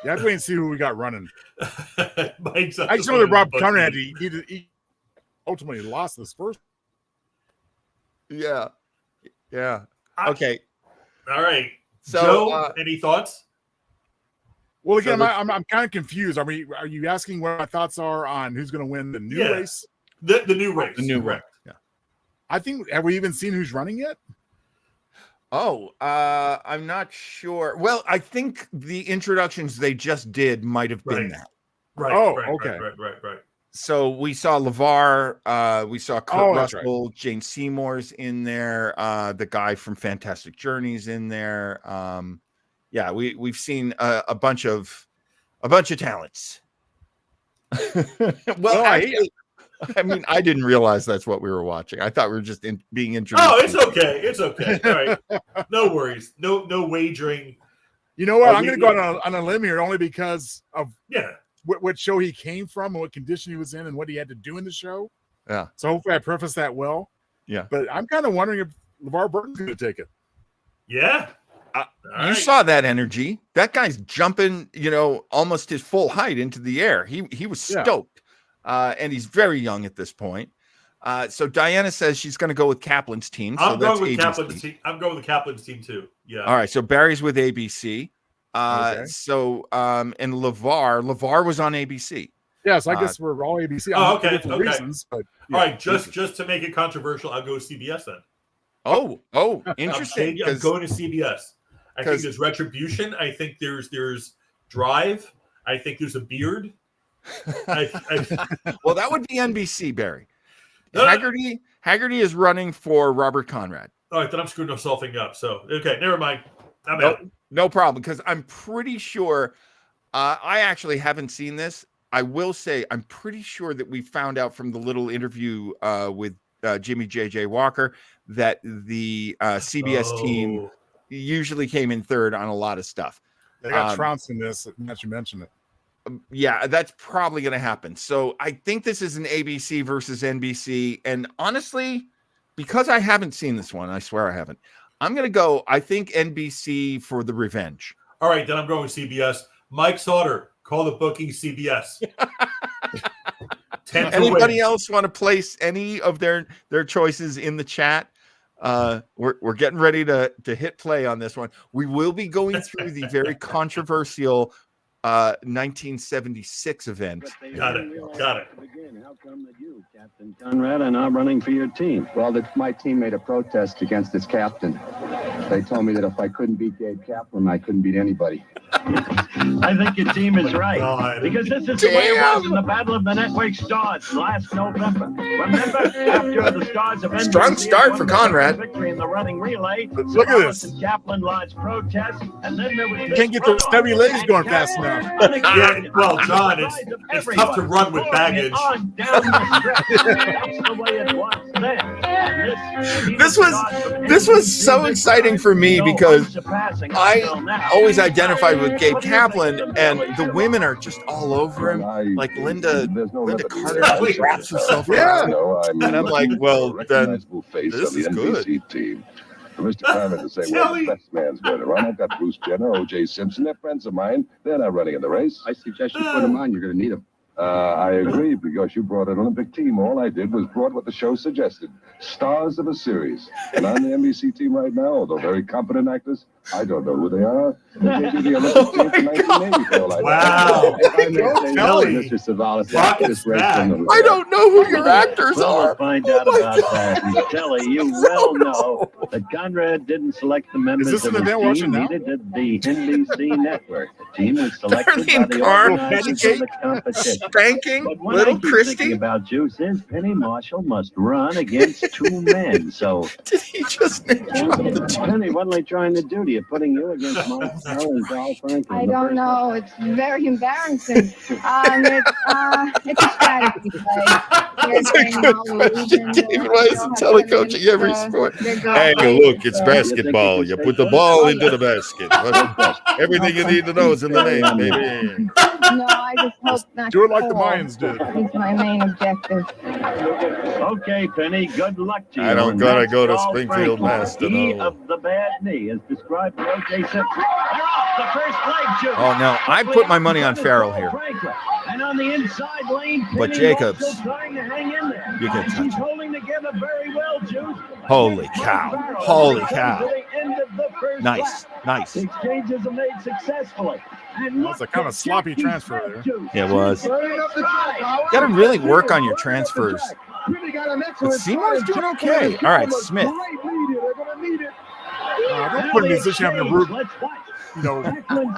You have to wait and see who we got running. I just know that Rob Conrad he ultimately lost this first. Yeah. Okay. All right. So, Joe, any thoughts? Well, again, I'm kind of confused. Are you asking what my thoughts are on who's going to win the new race? The new race. The new race. Yeah. I think, have we even seen who's running yet? Oh, I'm not sure. Well, I think the introductions they just did might have been that. Right. Okay. Right. So we saw LeVar, we saw Kurt Russell, Jane Seymour's in there, the guy from Fantastic Journeys in there. Yeah, we've seen a bunch of talents. Well, I mean, I didn't realize that's what we were watching. I thought we were just being introduced. Oh, it's okay. It's okay. All right. No worries. No wagering. You know what? I'm going to go on a limb here only because of what show he came from and what condition he was in and what he had to do in the show. Yeah. So hopefully I preface that well. Yeah. But I'm kind of wondering if LeVar Burton's going to take it. Yeah. You saw that energy. That guy's jumping, almost his full height into the air. He was stoked. And he's very young at this point. So Diana says she's going to go with Kaplan's team. So I'm that's going with ABC. Kaplan's team. I'm going with Kaplan's team too. Yeah. All right. So Barry's with ABC. Okay. So and LeVar was on ABC. Yes, I guess we're all ABC. Oh, for okay. different reasons, but All right, just to make it controversial, I'll go with CBS then. Oh, interesting. I'm going to CBS. I think there's retribution. I think there's drive. I think there's a beard. Well, that would be NBC, Barry. Haggerty is running for Robert Conrad. All right, then I'm screwing myself up. So okay, never mind. I'm out. No problem, because I'm pretty sure. I actually haven't seen this. I will say I'm pretty sure that we found out from the little interview with Jimmy J.J. Walker that the CBS team usually came in third on a lot of stuff. They got trounced in this. Not you mention it. Yeah, that's probably going to happen. So I think this is an ABC versus NBC. And honestly, because I haven't seen this one, I swear I haven't, I'm going to go, I think NBC for the revenge. All right, then I'm going with CBS. Mike Sauter, call the booking CBS. Anybody else want to place any of their choices in the chat? We're getting ready to hit play on this one. We will be going through the very controversial 1976 event. Got it. How come that you, Captain Conrad, are not running for your team? Well, my team made a protest against its captain. They told me that if I couldn't beat Gabe Kaplan, I couldn't beat anybody. I think your team is right. God. Because this is the way it was in the Battle of the Network Stars last November. Remember, after the Stars of NBC strong start for Conrad. Victory in the running relay. Look at this. And Kaplan lodged protest, and then there was You can't get those stubby legs going fast enough. Yeah, well, John, it's tough to run with baggage. This was so exciting for me because I always identified with Gabe Kaplan, and the women are just all over him. Like Linda Carter wraps herself around, and I'm like, well, then this is good. Team. For Mr. Conrad to say, well, the best man's going to run. I've got Bruce Jenner, O.J. Simpson. They're friends of mine. They're not running in the race. I suggest you put him on. You're going to need him. I agree, because you brought an Olympic team. All I did was brought what the show suggested. Stars of a series. And on the NBC team right now, although very competent actors, I don't know who they are. They may be the Olympic team for 1980 for all I know. Wow. Mr. Savalas, I don't know who your actors are. We'll find out about that. And Kelly, you well know that Conrad didn't select the members Is this of an his event watching team. now? He did the NBC network. The team was selected Darlene by the Carr, organizers of the competition. Spanking But when little I keep Christy. thinking about Juice is Penny Marshall must run against two men. So Did he just name drop the two? Penny, what are they trying to do to you? Putting you against Mark Carroll and Carl Franklin. I don't know. It's very embarrassing. It's a strategy play. That's a good question, David. Why isn't telecoaching every sport? Hey, look, it's basketball. You put the ball into the basket. Everything you need to know is in the name, baby. No, I just hope not. Do it like the Mayans did. It's my main objective. Okay, Penny, good luck to you. I don't And gotta that's go to Carl Springfield, Franklin, Mass to he know. of the bad knee, as described by O.J. Simpson. They're off the first leg, Juice. Oh, no, I put my money on Farrell here. And on the inside lane, But Penny Jacobs, also trying to hang in there. you can touch He's it. holding together very well, Juice. Holy cow. Holy cow. Nice. The exchanges are made successfully. That's a kind of sloppy transfer there. It was. You got to really work on your transfers. But Seymour's doing okay. All right, Smith. Don't put a musician having to root,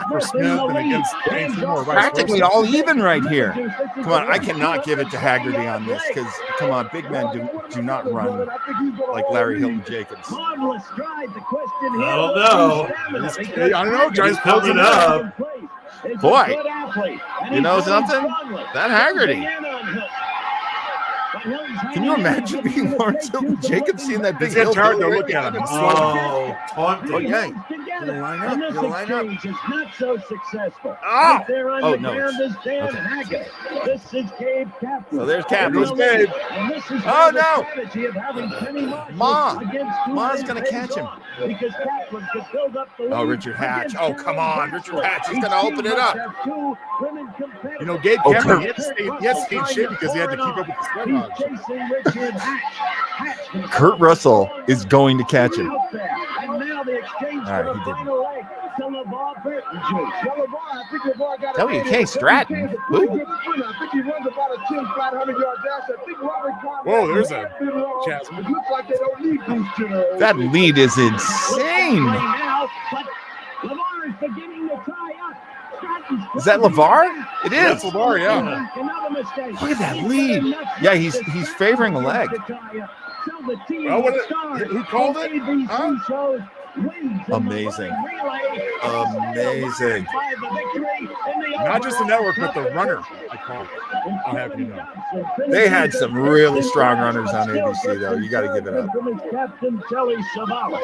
for Smith and against James Seymour. Practically all even right here. Come on, I cannot give it to Haggerty on this because, come on, big men do not run like Larry Hilton Jacobs. I don't know. I don't know, guys. Coming up. Boy, you know something? That Haggerty. Can you imagine being Lawrence Hilton Jacobs seeing that big It's hill? hard to look at him. Oh, taunting. Oh, yeah. Gonna line up. And this Gonna line up. exchange is not so successful. Ah! Right there on Oh, the no, ground it's- is Dan okay. Haggett. This is Gabe Kaplan. So there's Kaplan. And There's Gabe. And this is Oh, where the no. strategy of having Penny Marshall Ma. against two Ma's men gonna pays catch him. off, because Kaplan could build up the lead. Oh, Richard Hatch. against Oh, come Karen on. Grassley. Richard Hatch is Each gonna team open it must up. have two women competitors. You know, Gabe Oh, Kaplan, Kurt. he had to stay in shape because he had to keep up with the sweat He's odds. chasing Richard Hatch. Hatch Kurt Russell is going to catch him. out there. And now the exchange All right, for he the didn't. final leg to LeVar Burton Juice. WK Stratton. Who? Whoa, there's a chasm. That lead is insane. Now, but LeVar is beginning to tie up. Stratton's Is that LeVar? It That's is. LeVar, yeah. Another mistake. Look at that lead. Yeah, he's favoring a leg. Well, who called it? Huh? Amazing. Amazing. Not just the network, but the runner. I call it. I'll have you know. They had some really strong runners on ABC, though. You got to give it up. From his captain, Telly Savalas.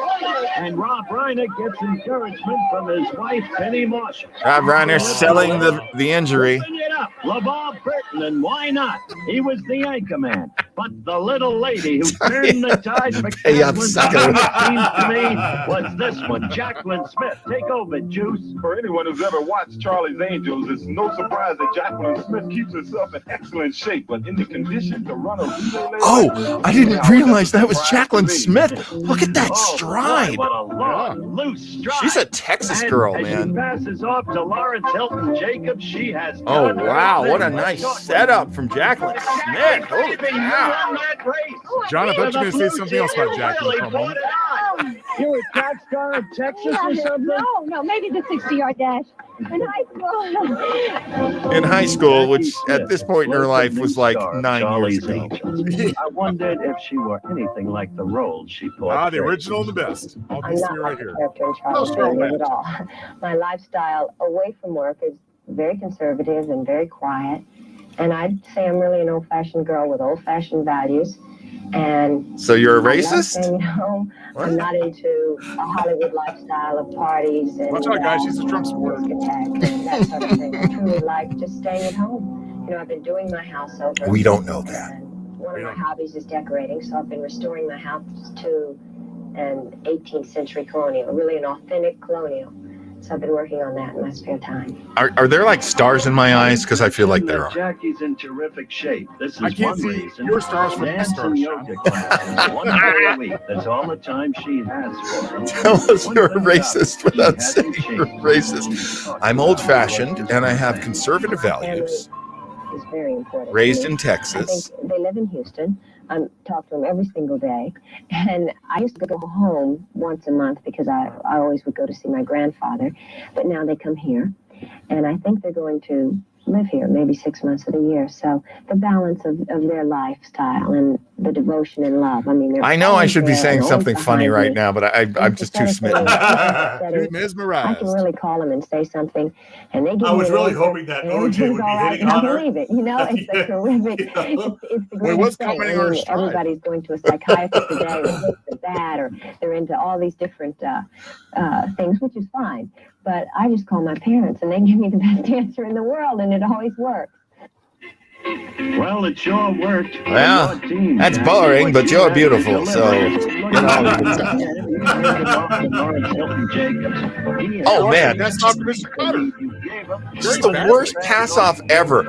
And Rob Reiner gets encouragement from his wife, Penny Marshall. Rob Reiner selling the injury. Open it up, LeVar Burton, and why not? He was the anchor man. But the little lady who turned the tide for Hey, I'm Kaplan's sucker. team, seems to me, was this one, Jacqueline Smith. Take over, Juice. For anyone who's ever watched Charlie's Angels, it's no surprise that Jacqueline Smith keeps herself in excellent shape, but in the condition to run a relay. Oh, I didn't realize that was Jacqueline Smith. Look at that stride. What a long, loose stride. She's a Texas And girl, as she man. passes off to Lawrence Hilton Jacobs, she has Oh, done her wow. thing. What a nice setup from Jacqueline Smith. Holy cow. John, I thought you were going to say something else about Jacqueline for a moment. You were a track star in Texas or something? No, maybe the 60-yard dash in high school. In high school, which at this point in her life was like 9 years Charlie's ago. Angels. I wondered if she were anything like the role she portrayed. Ah, the original and the best. I'll I'm be not right like here. the character in Charlie's Angels at all. My lifestyle away from work is very conservative and very quiet. And I'd say I'm really an old-fashioned girl with old-fashioned values. And So you're a I love racist? staying home. I'm not into a Hollywood lifestyle of parties and Watch out, guys. She's a Trump supporter. discotheques and that sort of thing. I truly like just staying at home. You know, I've been doing my house over. We don't know that. And one of my hobbies is decorating, so I've been restoring my house to an 18th century colonial, really an authentic colonial. So I've been working on that in my spare time. Are there like stars in my eyes? Because I feel like there are. Jackie's in terrific shape. This is I can't one see reason. your stars from my Dance stars, and Sean. yoga classes, 1 day a week. That's all the time she has for it. Tell us you're a racist without saying you're racist. I'm old-fashioned and I have conservative values. It's very important. Raised I mean, in Texas. I think they live in Houston. I talk to them every single day. And I used to go home once a month because I always would go to see my grandfather. But now they come here. And I think they're going to live here maybe 6 months of the year. So the balance of their lifestyle and the devotion and love. I mean, they're I know I always should be there saying and something always funny behind right me. now, but I'm just too smitten. Dude, I mesmerized. can really call them and say something, and they give I me was an really answer, hoping that and OJ everything's would be all right, hitting and I on her. believe it. You know, it's a terrific. Yeah. It's the Wait, what's greatest thing. commenting I on her mean, stride? everybody's going to a psychiatrist today, or this or that, or they're into all these different things, which is fine. But I just call my parents, and they give me the best answer in the world, and it always works. Well, it sure worked. Well, that's boring, but you're beautiful, so you Oh man, That's not for Mr. Cutter. this is the worst pass off ever.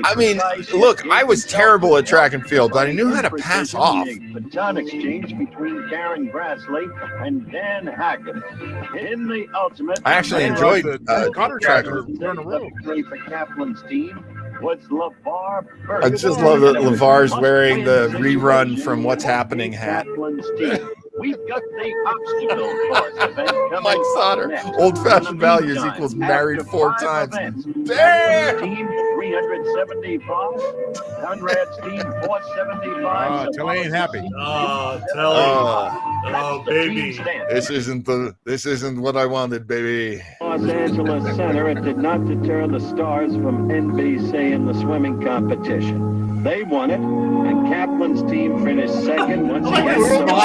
I mean, look, I was terrible at track and field, but I knew how to pass off. Baton exchange between Karen Grassley and Dan Haggett. In the ultimate, I actually Dan enjoyed Cutter track. tracker. We're in a row. victory for Kaplan's team was LeVar Burton. I just love that LeVar's wearing the rerun from What's Happening hat. Kaplan's team. We've got the obstacle course event coming Mike Sauter, next. old-fashioned In the values meantime, equals married after 4 5 times. events, Damn! Kaplan's team 375, Conrad's team 475. Ah, Telly ain't happy. Oh, Telly. Oh, baby. This isn't what I wanted, baby. Los Angeles Center, it did not deter the stars from NBC in the swimming competition. They won it, and Kaplan's team finished second once again.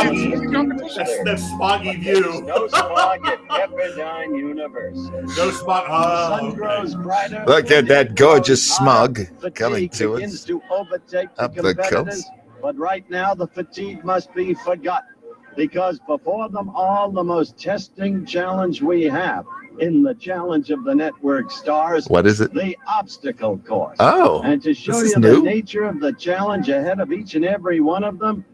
That's Spoggy View. No smog at Pepperdine University. No spot. The sun grows brighter. Look at that gorgeous smug Fatigue coming to begins us. to overtake the Up the competitors, coast. but right now the fatigue must be forgotten, because before them all, the most testing challenge we have in the challenge of the network stars. What is it? The obstacle course. Oh, And to show this you is the new? nature of the challenge ahead of each and every one of them,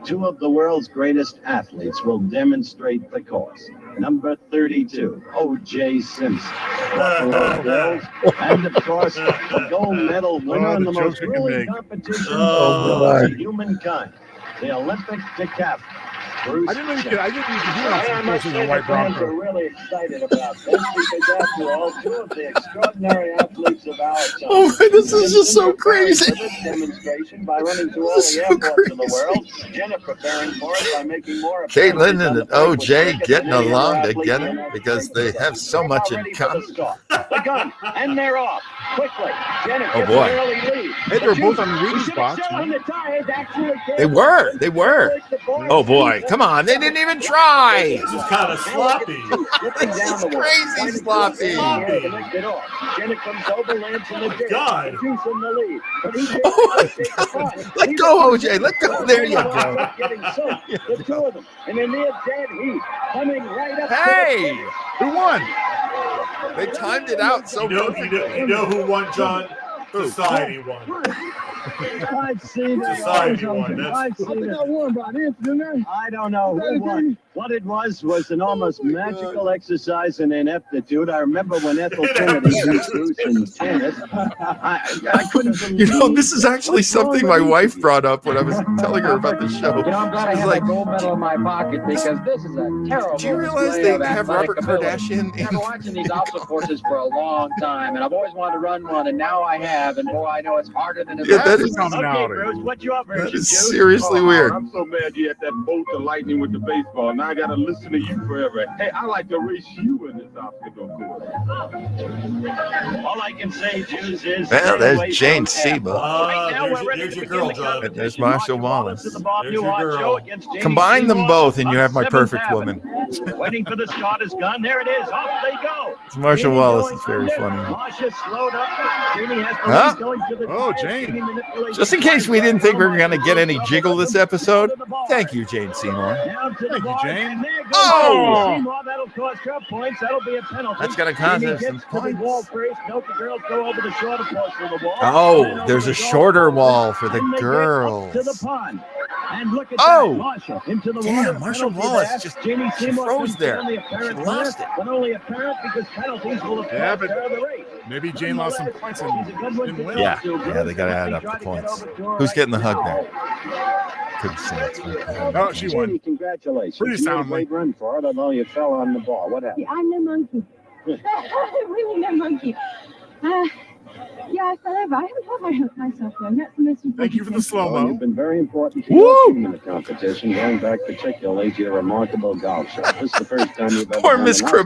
two of the world's greatest athletes will demonstrate the course. Number 32, O.J. Simpson, Buffalo Bills, and of course, the gold medal winner in the most thrilling competition Oh, of humankind, the Olympic decathlon. I didn't know you could. I didn't know you could do it on some courses in White Fans are Bronco. really excited about this because, after all, two of the extraordinary athletes of our time. Oh, this is just so crazy. This demonstration by running to all This is the so airports of the crazy. world. Jenna preparing for it by making more. Caitlin and OJ getting along together because they have so much in common. The gun, and they're off quickly. Jenna Oh, gets boy. an early lead. Hey, they were both on the reading spots. They were. They were. Oh, boy. Come on. They didn't even try. This is kind of sloppy. This is crazy sloppy. Jenna comes over, lands in the dirt. God. Juice in the lead. But he Oh, my God. Let go, OJ. Let go. There you go. getting soaked. The two of them in a near dead heat, coming right up. Hey, Who won? they timed it out so perfectly. You know who won, John? Society won. I've seen it. Society won. I've seen it. I don't know who won. What it was an almost magical exercise in ineptitude. I remember when Ethel Kennedy beat Bruce in tennis. I couldn't believe. You know, this is actually something my wife brought up when I was telling her about the show. You know, I'm glad I She's have like, a gold medal in my pocket because this is a terrible. do you realize display they of have athletic Robert ability. Kardashian I've been in? watching these obstacle courses for a long time, and I've always wanted to run one, and now I have, and boy, I know it's harder than it's Yeah, that Okay, is, Bruce, what you up, that is Juice? seriously weird. I'm so mad you had that bolt of lightning with the baseball. Now I gotta listen to you forever. Hey, I like to race you in this obstacle course. All I can say, Juice, is Well, stay there's away Jane from Apple. Seba. Right now, we're ready There's to your begin girl, the John. competition. There's Marshall Wallace. To the Bob There's your Newhart girl. Show against Jamie Combine them Seymour both, and you on have my 7th perfect Avenue. woman. Waiting for the starter's gun. There it is. Off they go. It's Marshall Jamie Wallace. going It's very under. funny. Marsha slowed up. Jamie has the Huh? lead going to the Oh, tires. Jane. Jamie manipulates Just in the case we tires. didn't think we were going to get any jiggle this episode, thank you, Jane Seymour. Down to the Thank you, bar, Jane. and there goes Oh! Jamie Seymour. That'll cost her points. That'll be a penalty. That's gonna cost Jamie her some gets to the points. wall first. Note the girls go over the shorter portion of the wall. Oh, And then there's over a the shorter goal. wall for the And they get up girls. to the pond. And look at Oh! that. Marsha into the Damn, water. Marshall Penalty Wallace there. just- Jamie she Seymour froze comes there. down, the She apparent lost winner, it. but only apparent because penalties will have Yeah, cost but her the race. maybe Jane lost some points and She's a good one didn't to win. go Yeah, to. yeah, they got to add up the points. Who's getting the hug there? Couldn't say it's right behind Oh, me. she Jamie, won. congratulations. Pretty You made a soundly. great run for it, although you fell on the ball. What happened? I'm no monkey. Really no monkey. Yeah, I fell over. I haven't hurt myself though. That's the most important. Thank you for the Well, slow-mo. you've been very important to Woo! your team in the competition, going back particularly to your remarkable golf shot. This is the first time you've ever Poor done Miss an obstacle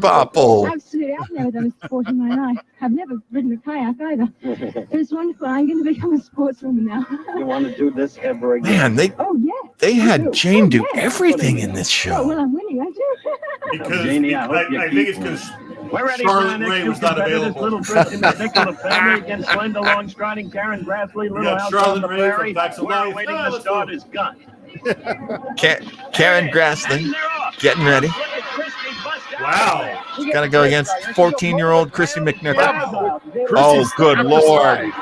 Krabappel. Absolutely. I've never done a sport in my life. I've never ridden a kayak either. course. But it's wonderful. I'm going to become a sportswoman now. You want to do this ever again? Man, they Oh, yeah. had Jane do everything in this Oh, show. well, I'm winning. I do. Because Janie, I hope you I keep think it's winning. because We're ready Charlotte for our Ray next was two not competitors. available. Little Kristen Nicola family against Linda Long Striding, Karen Grassley, Little got House Charlotte on the Ray from Prairie. Facts of We're Life. awaiting Ah, the let's starter's gun. Karen Grassley getting ready. Look at Christy bust out. Wow. She's got to go against 14-year-old Christy McNichol. Wow. Oh, good Lord.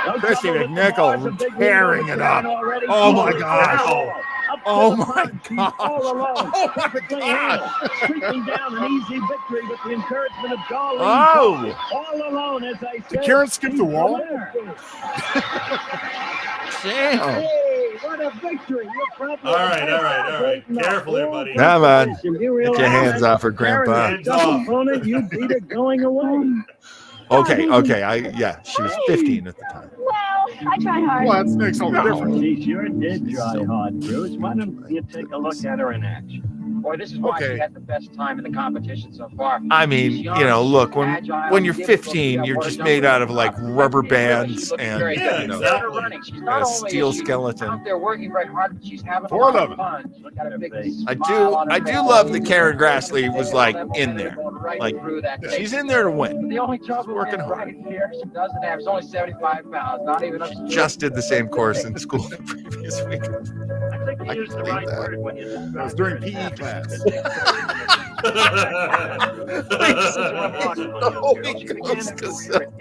No Christy trouble with the McNichol bars, a big tearing lead it over up. already. Oh, my Wow. gosh. Up to Oh, the my front. She's gosh. all alone. Oh, my Perfectly gosh. handled. Sweeping down an easy victory with the encouragement of Darlene. Oh. All alone, as I said. Did Karen skip the wall? Damn. Hey, what a victory. You're probably All right. Careful there, buddy. Come on. You Get your realize hands that off her, Grandpa. Karen's a tough opponent. You beat her going away. Okay. Yeah, she was 15 at the time. Well, I tried hard. Well, that makes all the difference. She sure did try hard, Bruce. Why don't you take a look at her in action? Or this is why Okay. she had the best time in the competition so far. I mean, She's young, you know, look, she's when agile, you're difficult to 15, get you're more just numbers made out of on like top. rubber Really, she bands looks and very Yeah, good. you know, She's not running. She's not a only steel is she skeleton. out there working very hard, but she's having a Four lot of of them. fun. She's got a big I smile on her do face. love that Karen Grassley was like in there. Right Like through that she's tape. in there to win. The only trouble working is hard. right here. She doesn't have. She's only 75 pounds. Not even upstairs. Just did the same course in school the previous week. I think you used the right word when you described That was during her as PE happy. class. Holy Ghost cassette.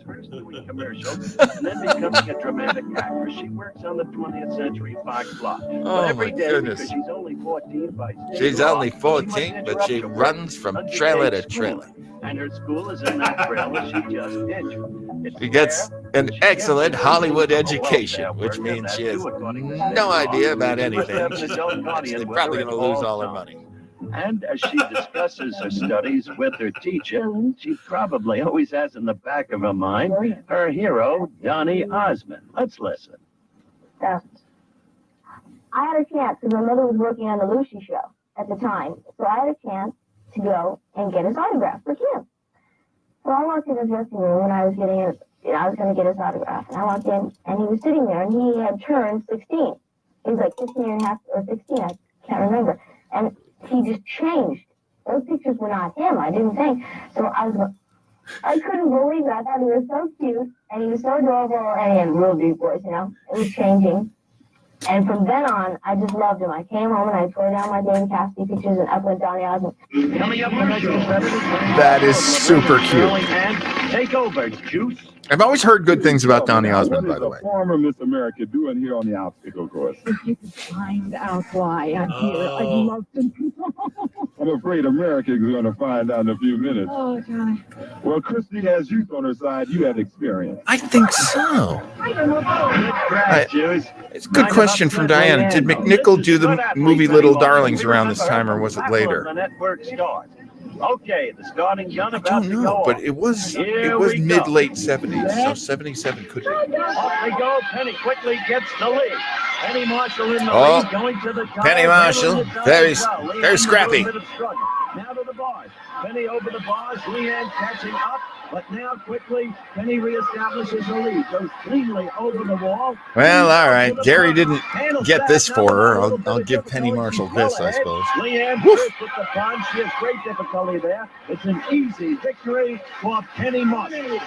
First doing commercials and then becoming a dramatic actress. She works on the 20th Century Fox block. Oh, But every my day, goodness. because she's only 14 by state She's law, only she 14, must but she interrupt her runs work from underpaid trailer to school. trailer. And her school is in that trailer she just ditched. It's She gets there, an she excellent gets Hollywood paid from a education, welfare which worker, means that's she has due according to state no law. idea about She must have anything. an She's adult guardian actually with probably her going to at lose all her times. money. And as she discusses her studies with her teacher, she probably always has in the back of her mind her hero, Donny Osmond. Let's listen. I had a chance because my mother was working on the Lucy show at the time. So I had a chance to go and get his autograph for Kim. So I walked in the dressing room and I was getting it. I was going to get his autograph. And I walked in and he was sitting there and he had turned 16. He was like 15 and a half or 16. I can't remember. And he just changed. Those pictures were not him. I didn't think. So I couldn't believe it. I thought he was so cute and he was so adorable and he had a real deep voice, you know. It was changing. And from then on, I just loved him. I came home and I tore down my David Cassidy pictures and up went Donny Osmond. Coming up next, That is super cute. Take over, Juice. I've always heard good things about Donny Osmond, by the way. Former Miss America doing here on the obstacle course? If you could find out why I'm here, I'd love to know. I'm afraid America is going to find out in a few minutes. Oh, Johnny. Well, Christy has youth on her side. You have experience. I think so. I don't know. It's a good question from Diana. Did McNichol do the movie Little Darlings around this time, or was it later? The network starts. Okay, the starting gun I about don't to go know, but off. it was Here we go. mid-late 70s, so 77 could be. Off they go. Penny quickly gets the lead. Penny Marshall in the Oh, lead, going to the top. Penny Marshall, very scrappy. Now to the bars. Penny over the bars. Leanne catching up, but now quickly Penny reestablishes the lead. Goes cleanly over the wall. Well, all right. Gary didn't get this for her. I'll give Penny Marshall this, I suppose. Leanne first with the punch. She has great difficulty there. It's an easy victory for Penny Marshall.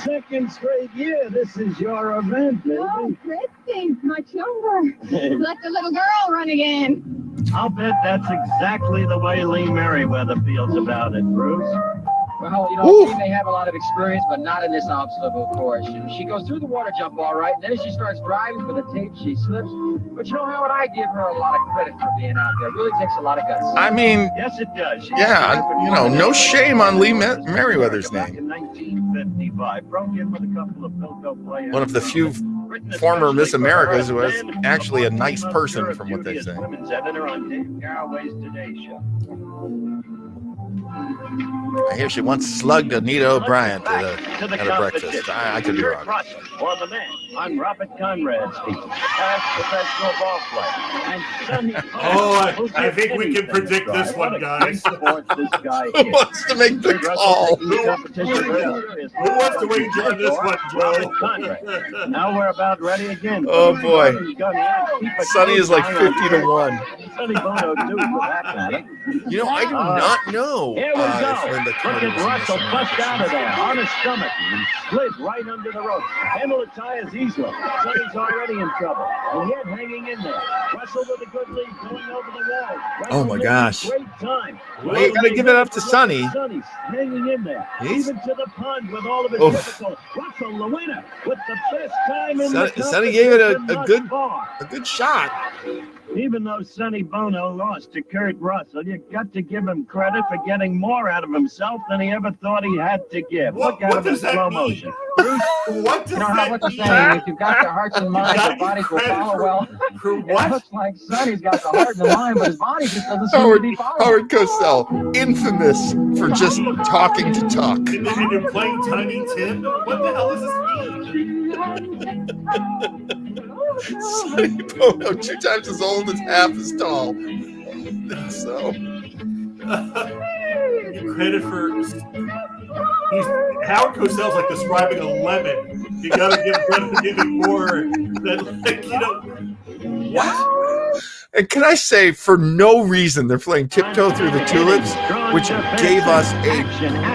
Second straight year. This is your event, baby. Oh, Christy, much younger. Let the little girl run again. I'll bet that's exactly the way Lee Merriweather feels about it, Bruce. Well, you know, she may have a lot of experience, but not in this obstacle course. She goes through the water jump all right, and then as she starts driving for the tape, she slips. But you know, Howard, I give her a lot of credit for being out there. It really takes a lot of guts. I mean, yes, it does. Yeah, you know, no shame on Lee Merriweather's Back name. in 1955, broke in with a couple of Bilko players. One of the few former Miss Americas who was actually a nice person, from what they say. Women's editor on Dave Garraway's Today Show. I hear she once slugged Anita O'Brien at a breakfast. I could be wrong. For the man, I'm Robert Conrad's team, past professional ball player. And Sonny Oh, I think we can predict this one, guys. Who Who wants to make the call? Who wants to wager on this one, Joe? Now we're about ready again. Oh boy, Sonny is like 50 to 1. Sonny Bono too, for that matter. You know, I do not know Here we if go. Linda Look Carter at was in Russell this bust out of there on one. his stomach and slid right under the rope. Handle the tires easily. Sonny's already in trouble. And yet hanging in there. Russell with a good lead going over the wall. Oh my gosh. Great time. Well, you gotta give it up to Sonny. Sonny's hanging in there. He's- Even to the pond with all of his Oof. difficulty. Russell, the winner, with the best time in the Sonny gave it a competition good thus far. a good shot. Even though Sonny Bono lost to Kurt Russell, you got to give him credit for getting more out of himself than he ever thought he had to give. Look at him in slow motion. Bruce, what does You know how that what mean? you're saying. If you've got your hearts and minds, your bodies will follow well. It looks like Sonny's got the heart and the mind, but his body just doesn't seem to be following. Howard Cosell, infamous for just talking to talk. And you're playing Tiny Tim? What the hell does this mean? Sonny Bono, 2 times as old as half as tall. So credit for Howard Cosell's like describing a lemon. You gotta give credit even more than what? And can I say, for no reason, they're playing Tiptoe Through the Tulips, which gave us a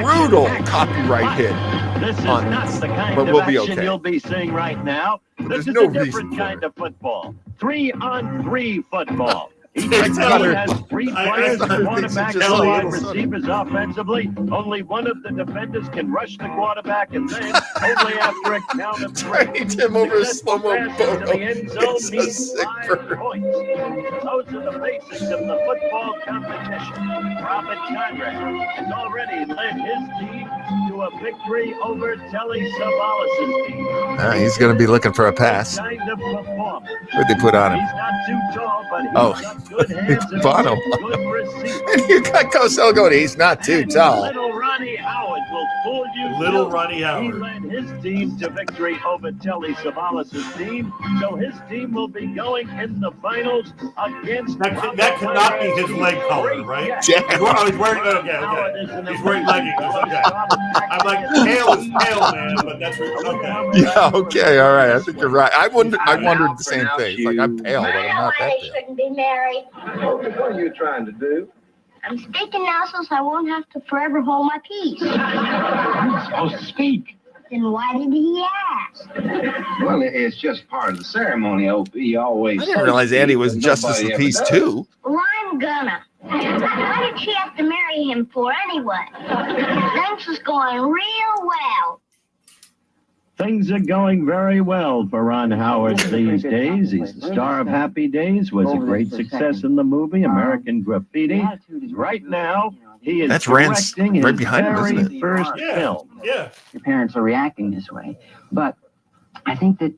brutal copyright hit. This is on not the kind but of we'll be action okay. you'll be seeing right now. This There's is no a different kind of football. 3-on-3 football. Each team has 3 players, the quarterback and wide receivers offensively. Only one of the defenders can rush the quarterback, and then only after a count of 3. Trained him over a slow-mo photo. The end zone means 5 points. Those are the basics of the football competition. Robert Conrad has already led his team to a victory over Telly Savalas' team. He's going to be looking for a pass. Kind of performance. What'd they put on him? He's not too tall, but he's Oh, good hands and Bono. good receiver. And you got Cosell going, he's not too tall. Little Ronnie Howard will fool you. Little too. Ronnie Howard. He led his team to victory over Telly Savalas' team, so his team will be going in the finals against. That cannot be his leg color, right? Yeah. He's wearing okay. He's wearing leggings. Okay. I'm like, pale is pale, man, but that's okay. Yeah, okay, all right. I think you're right. I wondered the same thing. It's like, I'm pale, but I'm not that pale. Shouldn't be married. What are you trying to do? I'm speaking now so I won't have to forever hold my peace. You're supposed to speak. Then why did he ask? Well, it's just part of the ceremony. He always. I didn't realize Andy was says, Justice of the Peace, too. Well, I'm gonna. What did she have to marry him for anyway? Things was going real well. Things are going very well for Ron Howard these days. He's the star of Happy Days, was a great success in the movie American Graffiti. Right now, he is That's Rand's directing his right behind him, very isn't it? first film. Yeah. Your parents are reacting this way. But I think that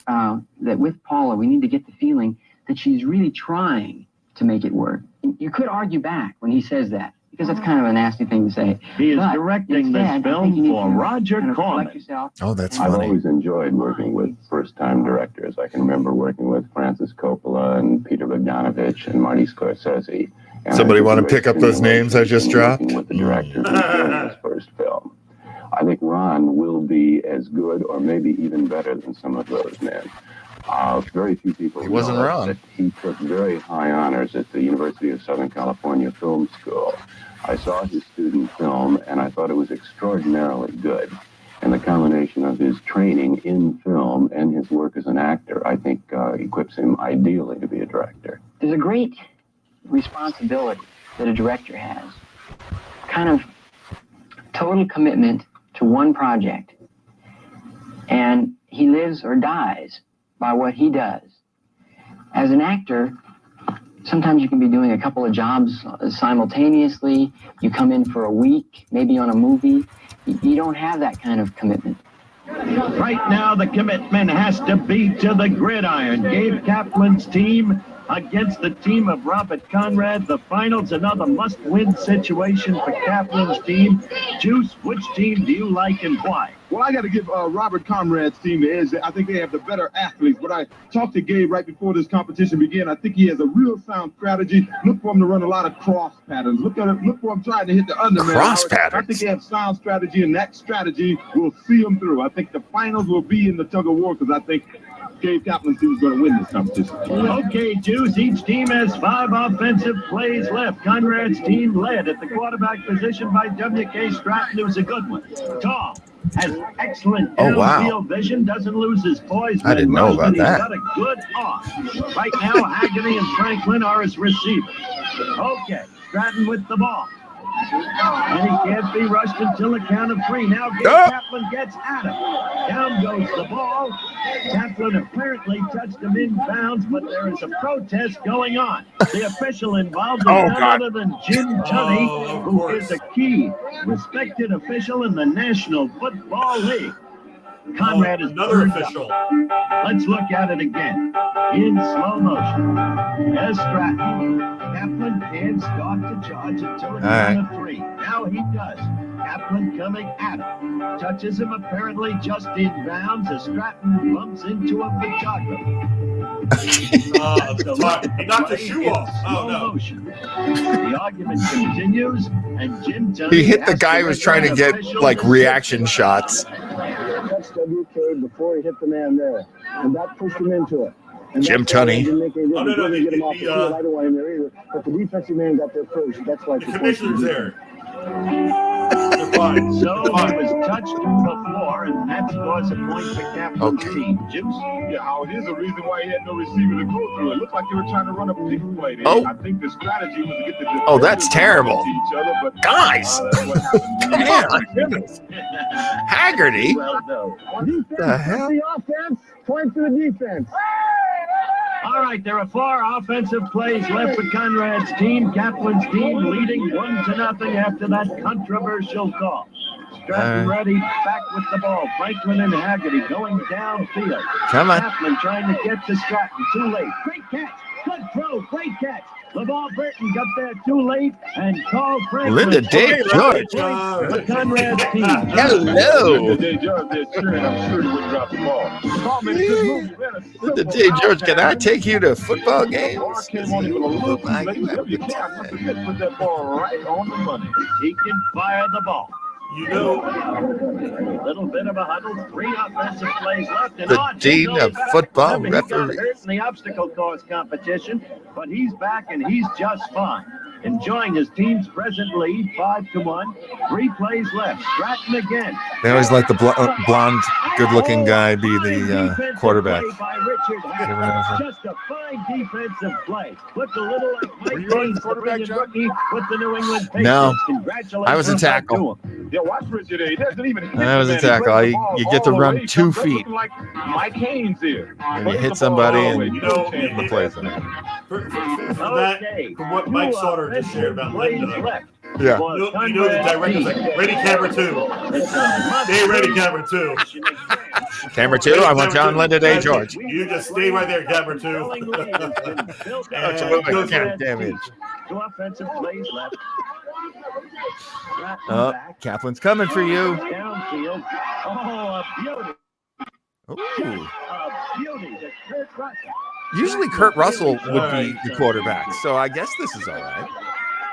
that with Paula, we need to get the feeling that she's really trying to make it work. You could argue back when he says that, because that's kind of a nasty thing to say. He is But directing instead, this I think film you need for to Roger kind of collect Korbman. yourself. Oh, that's I've funny. always enjoyed working with first-time directors. I can remember working with Francis Coppola and Peter Bogdanovich and Marty Scorsese. And Somebody I think want to the pick up great those names I just stimulation dropped? working with the directors in his first film. I think Ron will be as good or maybe even better than some of those men. Very few people He wasn't know wrong. that he took very high honors at the University of Southern California Film School. I saw his student film, and I thought it was extraordinarily good. And the combination of his training in film and his work as an actor, I think, equips him ideally to be a director. There's a great responsibility that a director has. Kind of total commitment to one project. And he lives or dies by what he does. As an actor, sometimes you can be doing a couple of jobs simultaneously. You come in for a week, maybe on a movie. You don't have that kind of commitment. Right now, the commitment has to be to the gridiron. Gabe Kaplan's team against the team of Robert Conrad. The finals, another must-win situation for Kaplan's team. Juice, which team do you like and why? Well, I got to give Robert Conrad's team the edge. I think they have the better athletes. But I talked to Gabe right before this competition began. I think he has a real sound strategy. Look for him to run a lot of cross patterns. Look for him trying to hit the underman. Cross I patterns? think they have sound strategy, and that strategy will see them through. I think the finals will be in the tug of war because I think Gabe Kaplan's team is going to win this competition. Okay, Juice, each team has 5 offensive plays left. Conrad's team led at the quarterback position by W.K. Stratton, who's a good one. Tall, has excellent Oh, wow. downfield vision, doesn't lose his poise. I didn't know about He's that. got a good arm. Right now, Haggerty and Franklin are his receivers. Okay, Stratton with the ball. And he can't be rushed until the count of 3. Now Kaplan gets at him. Down goes the ball. Kaplan apparently touched him in bounds, but there is a protest going on. The official involved is none other than Jim Tunney, who is a key respected official in the National Football League. Conrad is another official. Let's look at it again in slow motion. As Stratton, Kaplan can't start to charge until the count of 3. Now he does. Kaplan coming at him. Touches him apparently just in bounds as Stratton bumps into him for chocolate. He knocked his shoe off. Oh, no. Motion. The argument continues, and Jim He hit the guy who was trying to get, like, reaction shots. That's WK before he hit the man there. And that pushed him into it. And Jim Tunney. Get him off the field. I don't want him there either. But the defensive man got there first. That's why the commissioner's there. They're fine. So he was touched to the floor, and that scores a point for Captain's team. Jim? Yeah, Howard, here's a reason why he had no receiver to go through. It looked like they were trying to run a big play there. Oh. I think the strategy was to get the Oh, that's terrible. each other, but Guys. yeah, my goodness. Haggerty? Well done. The hell? The offense. Point to the defense. All right, there are 4 offensive plays left for Conrad's team. Kaplan's team leading 1-0 after that controversial call. Stratton ready, back with the ball. Franklin and Haggerty going downfield. Come on. Kaplan trying to get to Stratton. Too late. Great catch. Good throw. Great catch. LeVar Burton got there too late and called Franklin. Linda Dave George. The Conrad's team. Hello. Linda Dave George there cheering. I'm sure he would drop the ball. Linda Dave George, can I take you to football games? Came on even a little too late. Put that ball right on the money. He can fire the ball. You know, a little bit of a huddle, 3 offensive plays left. And The dean of football He got referee. hurt in the obstacle course competition, but he's back and he's just fine. Enjoying his team's present lead, 5-1. 3 plays left. Stratton again. They always let the blonde, good-looking guy be the quarterback. By Richard just a fine defensive play. Looked a little like Mike Baines, the brilliant rookie with the New England Patriots. No, Congratulations I was a tackle. Yeah, watch Richard. He doesn't even hit I was the a man. He tackle. breaks the ball You get to all the run way. 2 Comes up feet. looking like Mike Haynes here. And you hit somebody and the plays. from what Mike Sauter just shared about Linda. Yeah. You know the director's like, ready camera 2. Stay ready camera 2. Camera 2, I want John Linda Day George. You just stay right there, camera 2. God damn it. 2 offensive plays left. Oh, Kaplan's coming for you. Downfield. Oh, a beauty. Ooh. A beauty to Kurt Russell. Usually Kurt Russell would be the quarterback, so I guess this is all right.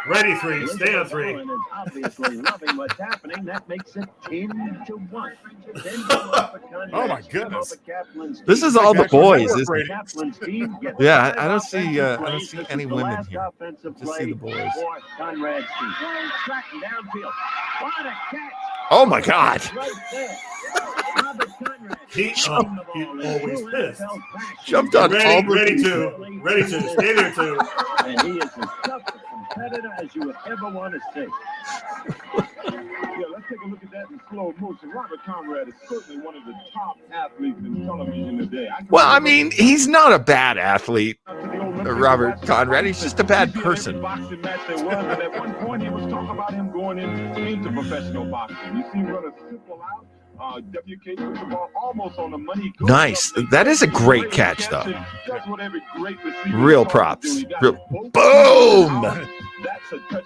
Ready 3, stay on 3. Is obviously loving what's happening. That makes it 10-1. Oh my goodness! This is all the boys, isn't it? Kaplan's team gets Yeah, I 5 don't see offensive plays. any This is the women last here. offensive Just see play the boys. for Conrad's team. Stratton downfield. What a catch! Oh my God! Right there. Robert Conrad. He's always pissed. Jumped on all the ready to stay there 2. And he is as tough a competitor as you would ever want to see. Yeah, let's take a look at that in slow motion. Robert Conrad is certainly one of the top athletes in television today. Well, I mean, he's not a bad athlete, Robert Conrad. He's just a bad person. Boxing match there was, and at one point he was talking about him going into professional boxing. You see him run a simple out. WK puts the ball almost on the money. Nice. That is a great catch, though. That's what every great receiver Real props. Boom!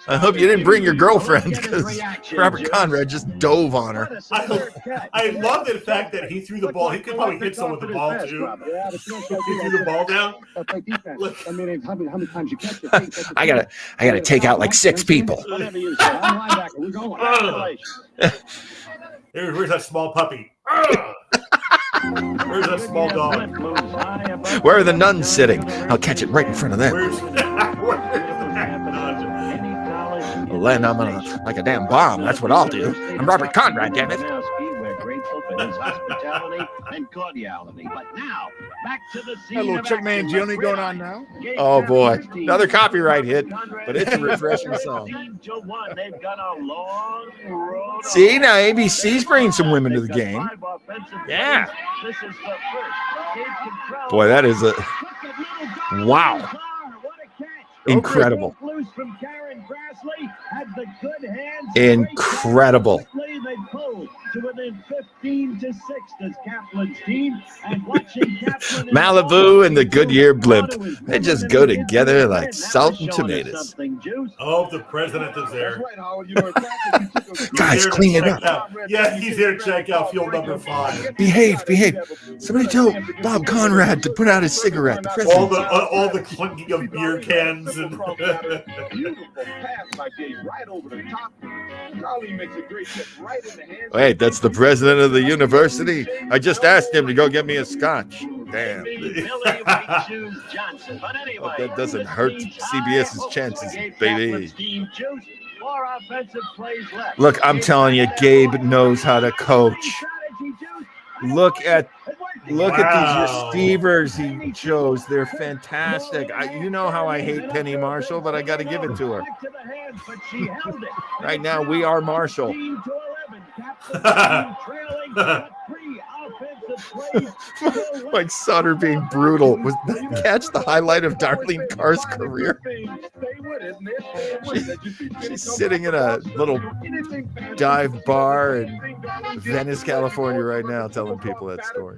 I hope you didn't bring your girlfriend because Robert Conrad just dove on her. I love the fact that he threw the ball. He could probably hit someone with the ball too. He threw the ball down. I mean, how many times you catch it? I gotta take out like 6 people. Where's that small puppy? Where's that small dog? Where are the nuns sitting? I'll catch it right in front of them. I'll land on them like a damn bomb. That's what I'll do. I'm Robert Conrad, damn it. We're grateful for his hospitality and cordiality. But now, back to the scene. A little Chuck Mangione going on now. Oh boy, another copyright hit, but it's a refreshing song. They've got a long road. See, now ABC's bringing some women to the game. Yeah. This is the first. Boy, that is a wow. Incredible. Incredible. 15-6 does Kaplan's team. And watching Kaplan Malibu and the Goodyear blimp. They just go together like salt and tomatoes. Oh, the president is there. Guys, clean it up. Yeah, he's here to check out field number 5. Behave. Somebody tell Bob Conrad to put out his cigarette. The president. All the clinking of beer cans and Beautiful pass by Gabe, right over the top. Charlie makes a great catch right in the hands. Wait, that's the president of the university? I just asked him to go get me a scotch. Damn. Hope that doesn't hurt CBS's chances, baby. Look, I'm telling you, Gabe knows how to coach. Look at these receivers he chose. They're fantastic. You know how I hate Penny Marshall, but I got to give it to her. Right now, we are Marshall. Mike Sutter being brutal. Was that catch the highlight of Darlene Carr's career? She's sitting in a little dive bar in Venice, California right now telling people that story.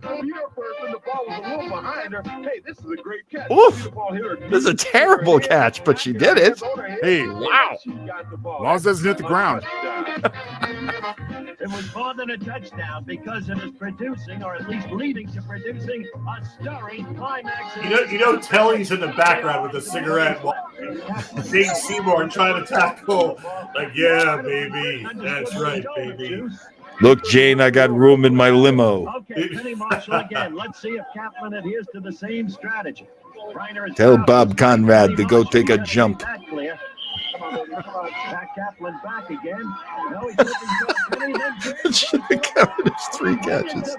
Oof! This is a terrible catch, but she did it. Hey, wow. As long as it doesn't hit the ground. It was more than a touchdown because it is producing, or at least leading to producing, a stirring climax. You know, Telly's in the background with a cigarette. Big Seymour trying to tackle. Like, yeah, baby. That's right, baby. Look, Jane, I got room in my limo. Okay, Penny Marshall again. Let's see if Kaplan adheres to the same strategy. Tell Bob Conrad to go take a jump. Back Kaplan back again. No, he's looking for Penny, then Should have counted as 3 catches.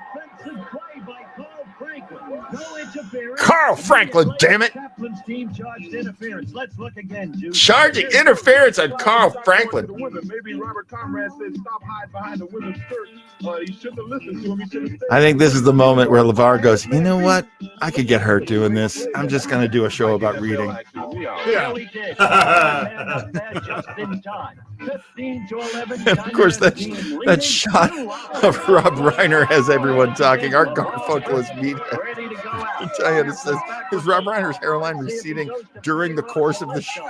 Carl Franklin, damn it! Kaplan's team charged interference. Let's look again, Juice. Charging interference on Carl Franklin. Maybe Robert Conrad said stop hiding behind the women's skirt. He shouldn't have listened to him. He should have I think this is the moment where LeVar goes, you know what? I could get hurt doing this. I'm just going to do a show about reading. Yeah. And of course, that shot of Rob Reiner has everyone talking. Art Garfunkel is meathead. Diana says, is Rob Reiner's hairline receding during the course of the show?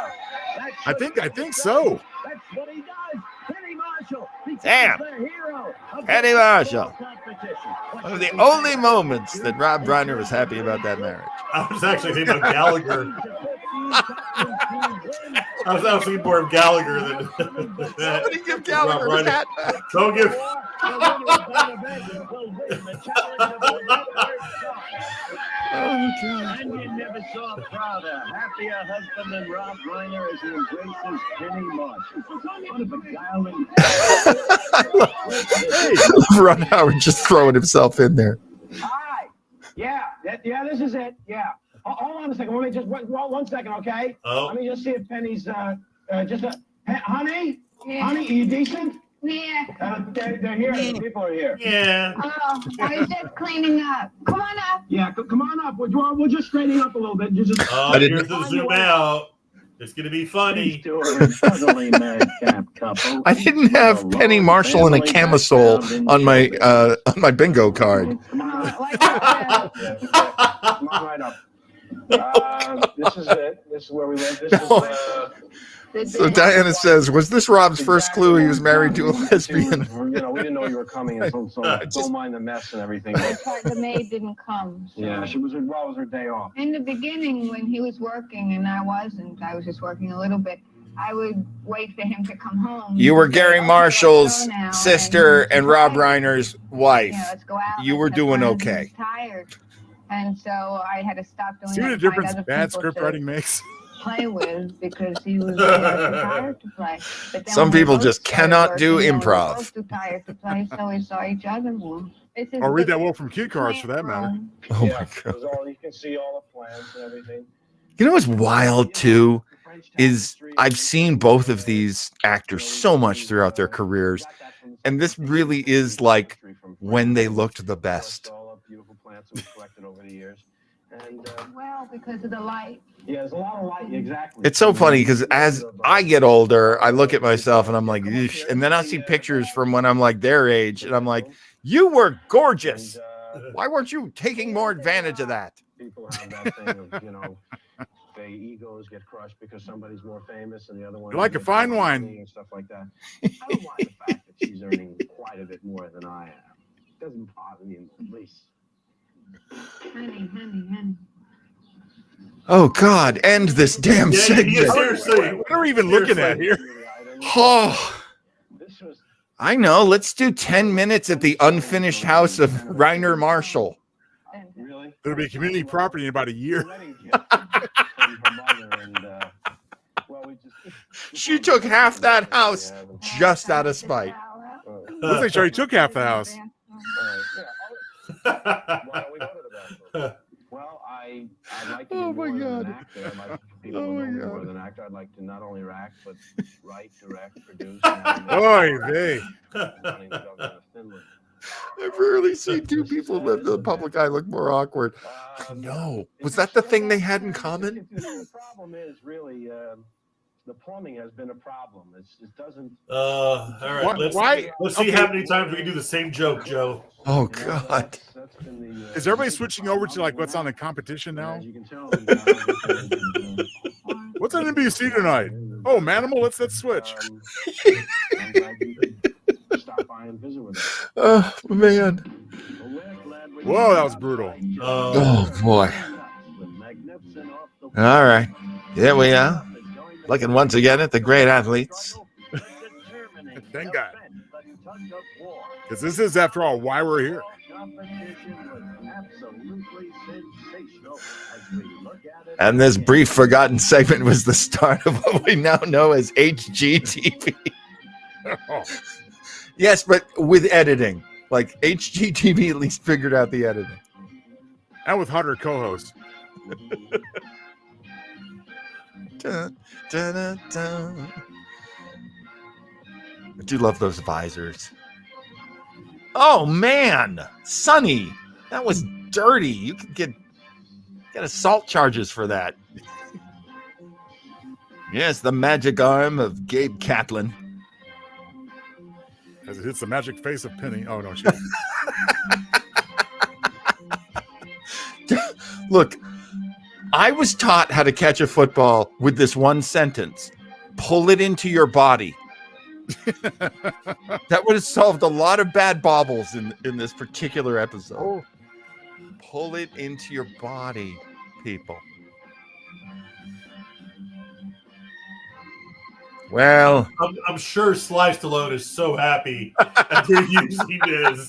I think so. Damn. Penny Marshall. One of the only moments that Rob Reiner was happy about that marriage. I was actually thinking of Gallagher. I was thinking more of Gallagher than Somebody give Gallagher his hat back. Don't give. Oh, God. And you never saw a prouder, happier husband than Rob Reiner as he embraces Penny Marshall. What a beguiling. Ron Howard just throwing himself in there. Hi. Yeah, this is it. Yeah. Hold on a second. Let me just one second, okay? Oh. Let me just see if Penny's honey? Yeah. Honey, are you decent? Yeah. They're here. The people are here. Yeah. Oh, I was just cleaning up. Come on up. Yeah, come on up. We'll just straighten up a little bit. Just Oh, here's the zoom out. It's gonna be funny. I didn't have Penny Marshall in a camisole on my bingo card. Come on right up. This is it. This is where we live. This is. So Diana says, was this Rob's first clue he was married to a lesbian? We didn't know you were coming, and so don't mind the mess and everything. The maid didn't come. So. Yeah, what was her day off? In the beginning, when he was working and I wasn't, I was just working a little bit, I would wait for him to come home. You were Gary Marshall's sister and Rob Reiner's wife. Let's go out. You were doing okay. Tired. And so I had to stop doing See that. what a difference bad script writing makes? Play with because he was tired to play. But then Some when we people both just started cannot working, do we were improv. both too tired to play, so we saw each other more. Or read that well from cue cards for that matter. Oh my God. You can see all the plans and everything. You know what's wild too is I've seen both of these actors so much throughout their careers, and this really is like when they looked the best. Beautiful plants that we collected over the years. And Well, because of the light. yeah, there's a lot of light. Exactly. It's so funny because as I get older, I look at myself and I'm like, "Eesh," and then I see pictures from when I'm like their age, and I'm like, You were gorgeous. Why weren't you taking more advantage of that? People have that thing of, you know, their egos get crushed because somebody's more famous and the other one. You like a fine wine. And stuff like that. I don't mind the fact that she's earning quite a bit more than I am. It doesn't bother me in the least. Honey. Oh God, end this damn segment. Seriously. What are we even looking at here? Oh, I know. Let's do 10 minutes at the unfinished house of Reiner Marshall. Really? It'll be community property in about a year. She took half that house just out of spite. Looks like she already took half the house. Well, I'd like to be more than an actor. I'd like people to know me more than an actor. I'd like to not only act, but write, direct, produce. Oy vey. I've rarely seen two people live in the public eye look more awkward. No. Was that the thing they had in common? The problem is really the plumbing has been a problem. It doesn't. All right. Let's see how many times we can do the same joke, Joe. Oh God. Is everybody switching over to like what's on the competition now? What's on NBC tonight? Oh, Manimal, let's switch. Oh man. Whoa, that was brutal. Oh boy. All right. Here we are. Looking once again at the great athletes. Thank God. Because this is, after all, why we're here. And this brief forgotten segment was the start of what we now know as HGTV. Yes, but with editing. Like HGTV at least figured out the editing. And with hotter co-hosts. Dun, dun, dun, dun. I do love those visors. Oh man, Sonny, that was dirty. You could get assault charges for that. Yes, the magic arm of Gabe Kaplan. As it hits the magic face of Penny. Oh no, Look, I was taught how to catch a football with this one sentence. Pull it into your body. That would have solved a lot of bad bobbles in this particular episode. Oh. Pull it into your body, people. Well, I'm sure Sly Stallone is so happy after using this.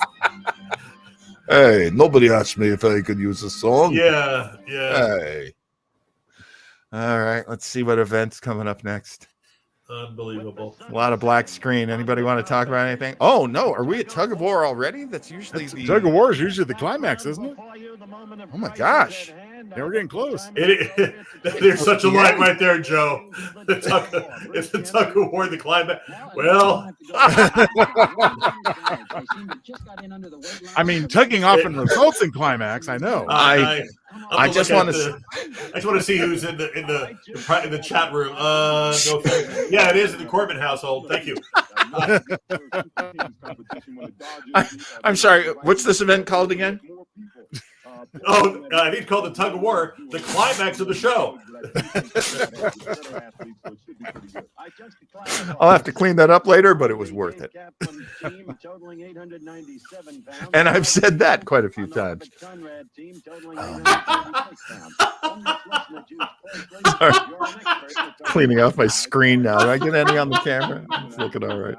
Hey, nobody asked me if I could use a song. Yeah. Hey. All right, let's see what event's coming up next. Unbelievable. A lot of black screen. Anybody want to talk about anything? Oh, no. Are we at Tug of War already? That's usually the... Tug of War is usually the climax, isn't it? Oh, my gosh. Yeah, we're getting close. There's such a line right there, Joe. It's the Tug of War, the climax. Well... I mean, tugging off and results in climax, I know. I just want to. I just want to see who's in the chat room. No, yeah, it is in the Korbman household. Thank you. I'm sorry. What's this event called again? Oh, I think it's called the Tug of War, the climax of the show. I'll have to clean that up later, but it was worth it. And I've said that quite a few times. Sorry. Cleaning off my screen now. Do I get any on the camera? It's looking all right.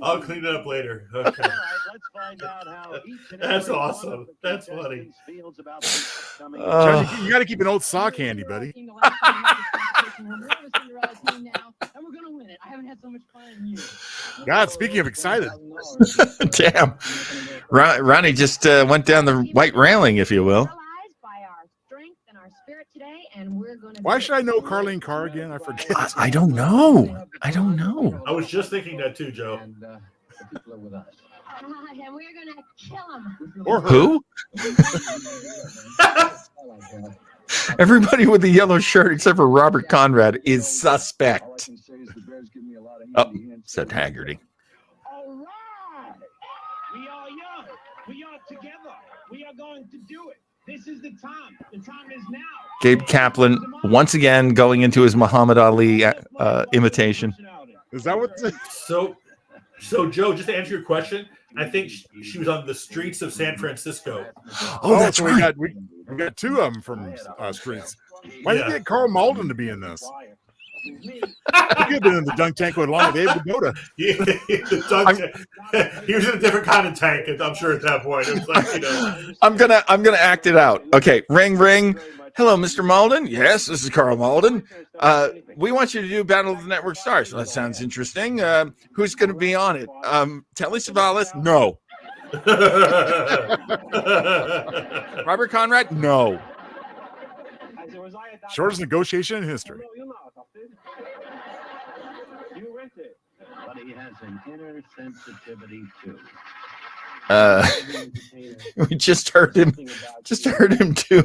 I'll clean it up later. Okay. That's awesome. That's funny. John, you got to keep an old sock handy, buddy. God, speaking of excited. Damn. Ronnie just went down the white railing, if you will. Why should I know Carlene Carr again? I forget. I don't know. I don't know. I was just thinking that too, Joe. And we're going to kill him. Or who? Everybody with the yellow shirt except for Robert Conrad is suspect. Oh, said Haggerty. Together, we are going to do it. This is the time. The time is now. Gabe Kaplan once again going into his Muhammad Ali imitation. Is that what? So Joe, just to answer your question, I think she was on the streets of San Francisco. Oh, that's so right. We got two of them from Streets. Why did you get Carl Malden to be in this? He could have been in the dunk tank along with Abe Vigoda. He was in a different kind of tank, I'm sure at that point. It was like, you know. I'm gonna act it out. Okay, ring ring. Hello, Mr. Malden. Yes, this is Carl Malden. We want you to do Battle of the Network Stars. Well, that sounds interesting. Who's going to be on it? Telly Savalas? No. Robert Conrad? No. Shortest negotiation in history. But he has an inner sensitivity too. We just heard him do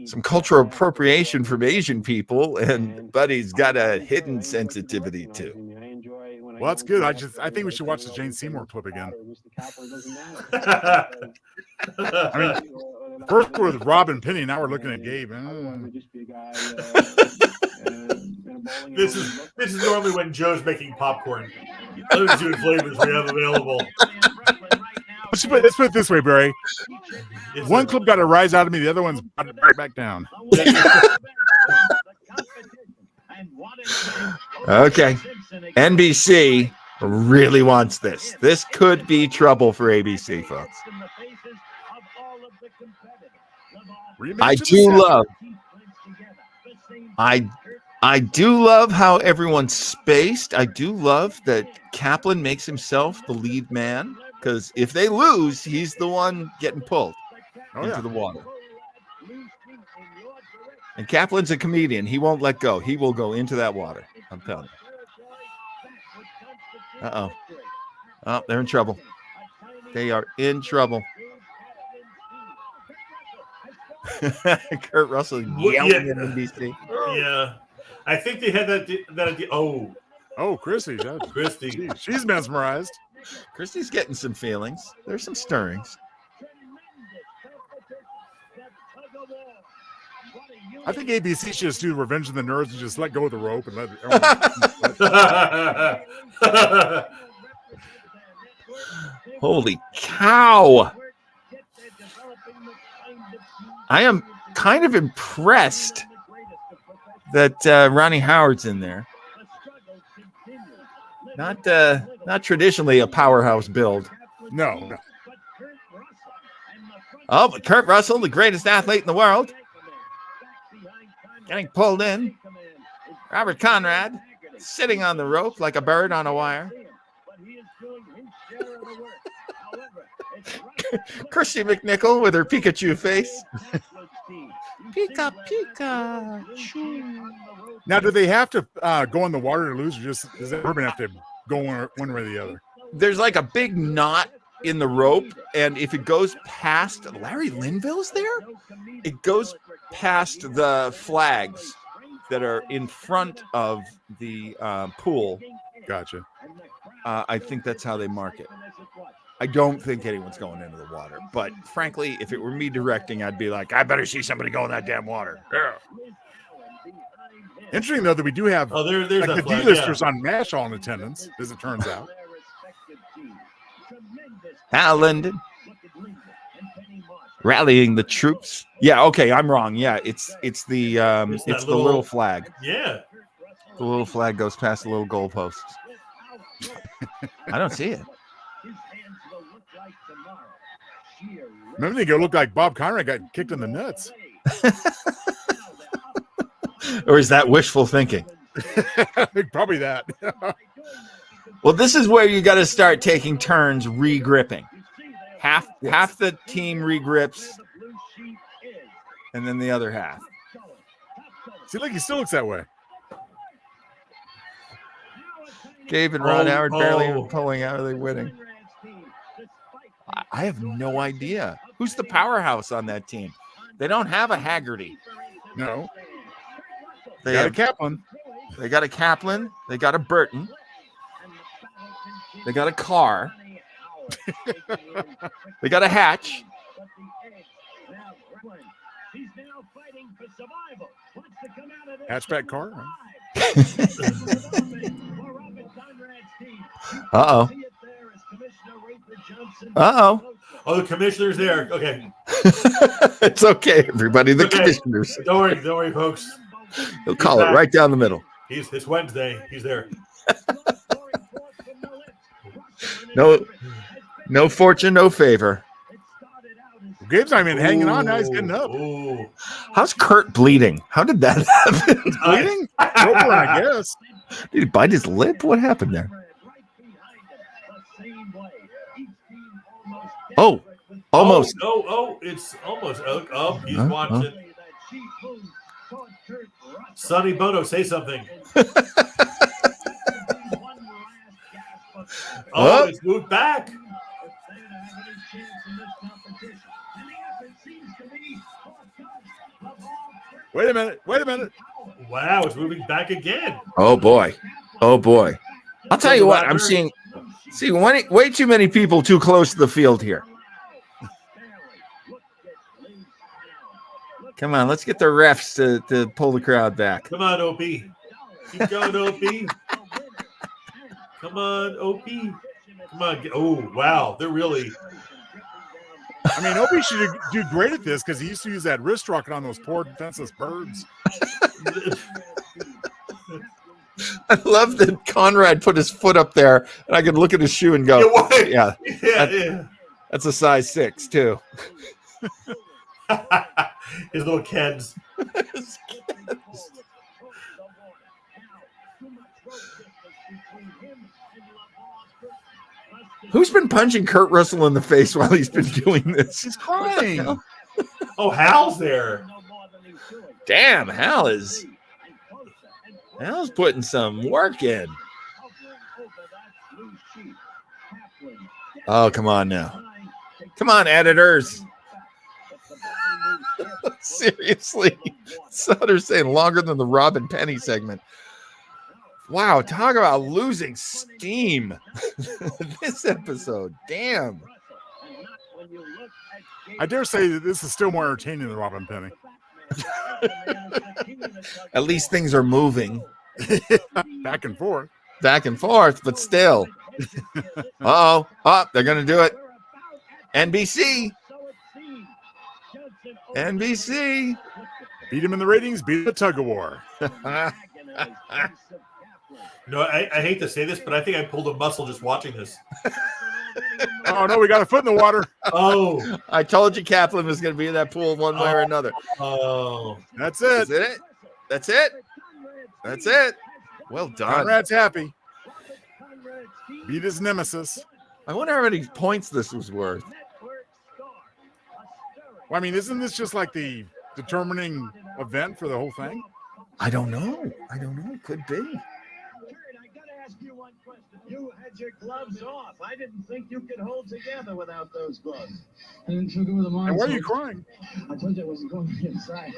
some cultural appropriation from Asian people, and Buddy's got a hidden sensitivity too. Well, that's good. I think we should watch the Jane Seymour clip again. I mean, first with Rob and Penny, now we're looking at Gabe. This is normally when Joe's making popcorn. Those are two flavors we have available. Let's put it this way, Barry. One clip got a rise out of me, the other one's right back down. Okay. NBC really wants this. This could be trouble for ABC, folks. I do love how everyone's spaced. I do love that Kaplan makes himself the lead man, because if they lose, he's the one getting pulled into the water. And Kaplan's a comedian. He won't let go. He will go into that water. I'm telling you. Uh-oh. Oh, they're in trouble. They are in trouble. Kurt Russell yelling at NBC. Yeah. I think they had that. Oh, Christy. Christy. She's mesmerized. Christy's getting some feelings. There's some stirrings. I think ABC should just do Revenge of the Nerds and just let go of the rope and let everyone. Holy cow. I am kind of impressed that Ronnie Howard's in there. Not traditionally a powerhouse build. No. Oh, but Kurt Russell, the greatest athlete in the world, getting pulled in. Robert Conrad sitting on the rope like a bird on a wire. Christy McNichol with her Pikachu face. Pika, Pikachu. Now, do they have to go in the water to lose, or does everyone have to go one way or the other? There's like a big knot in the rope, and if it goes past Larry Linville's there, it goes past the flags that are in front of the pool. Gotcha. I think that's how they mark it. I don't think anyone's going into the water, but frankly, if it were me directing, I'd be like, I better see somebody go in that damn water. Yeah. Interesting, though, that we do have there's like the D-listers on MASH all in attendance, as it turns out. Hal Linden rallying the troops. Yeah, okay, I'm wrong. Yeah, it's the little flag. Yeah, the little flag goes past the little goalposts. I don't see it. Maybe they go look like Bob Conrad got kicked in the nuts. Or is that wishful thinking? Probably that. Well, this is where you got to start taking turns re-gripping. Half the team re-grips, and then the other half. See, look, he still looks that way. Gabe and Ron Howard barely even pulling out. Are they winning? I have no idea. Who's the powerhouse on that team? They don't have a Haggerty. No. They got have a Kaplan. They got a Kaplan. They got a Burton. They got a Carr. They got a hatch. Hatchback car. Uh-oh. Uh-oh. Oh, the commissioner's there. Okay. It's okay, everybody. The Okay. commissioners. Don't worry, folks. He'll call it back. right down the middle. It's Wednesday. He's there. No fortune, no favor. Gabe's not even hanging on. Now he's getting up. Ooh. How's Kurt bleeding? How did that happen? Bleeding? Korbman, I guess. Did he bite his lip? What happened there? Oh, almost. Oh, it's almost. Oh, he's watching. Sonny Bono, say something. Oh. It's moved back. Wait a minute. Wow, it's moving back again. Oh boy. I'll tell you what, I'm seeing way too many people too close to the field here. Come on, let's get the refs to pull the crowd back. Come on, OP. Keep going, OP. Come on, OP. Come on. Oh, wow. They're really. I mean, Opie should do great at this because he used to use that wrist rocket on those poor defenseless birds. I love that Conrad put his foot up there, and I could look at his shoe and go, yeah. That's a size 6 too. His little kids. Who's been punching Kurt Russell in the face while he's been doing this? He's crying. Oh, Hal's there. Damn, Hal's putting some work in. Oh, come on now. Come on, editors. Seriously. Sutter's saying longer than the Robin Penny segment. Wow, talk about losing steam. This episode. Damn. I dare say that this is still more entertaining than Robin Penny. At least things are moving. Back and forth, but still. Uh-oh. Oh, they're going to do it. NBC. Beat him in the ratings, beat the tug of war. No, I hate to say this, but I think I pulled a muscle just watching this. Oh, no, we got a foot in the water. Oh. I told you Kaplan was going to be in that pool one way or another. Oh. That's it. That's it. Well done. Conrad's happy. Beat his nemesis. I wonder how many points this was worth. Well, I mean, isn't this just like the determining event for the whole thing? I don't know. Could be. You had your gloves off. I didn't think you could hold together without those gloves. And why are you crying? I told you I wasn't going inside.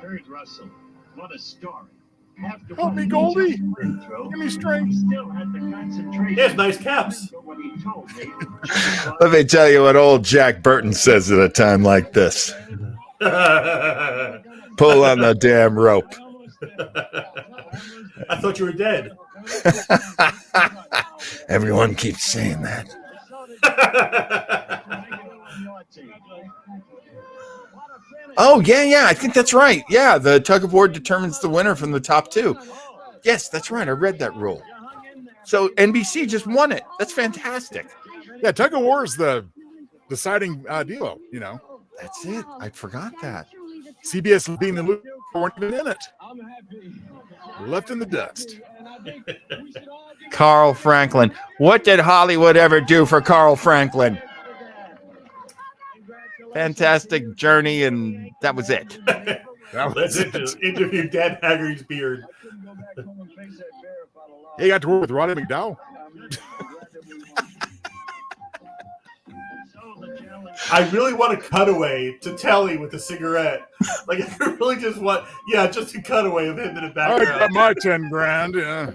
Kurt Russell, what a story. Help me, Goldie. Give me strength. He has nice caps. Let me tell you what old Jack Burton says at a time like this. Pull on the damn rope. I thought you were dead. Everyone keeps saying that. Oh, yeah. I think that's right. Yeah, the tug of war determines the winner from the top 2. Yes, that's right. I read that rule. So NBC just won it. That's fantastic. Yeah, tug of war is the deciding duo, you know. That's it. I forgot that. CBS being the loser weren't even in it. Left in the dust. Carl Franklin. What did Hollywood ever do for Carl Franklin? Fantastic journey, and that was it. Let's interview Dan Haggerty's beard. He got to work with Roddy McDowell. I really want a cutaway to Telly with a cigarette. Like, I really just want, just a cutaway of him in the background. I got my 10 grand, yeah.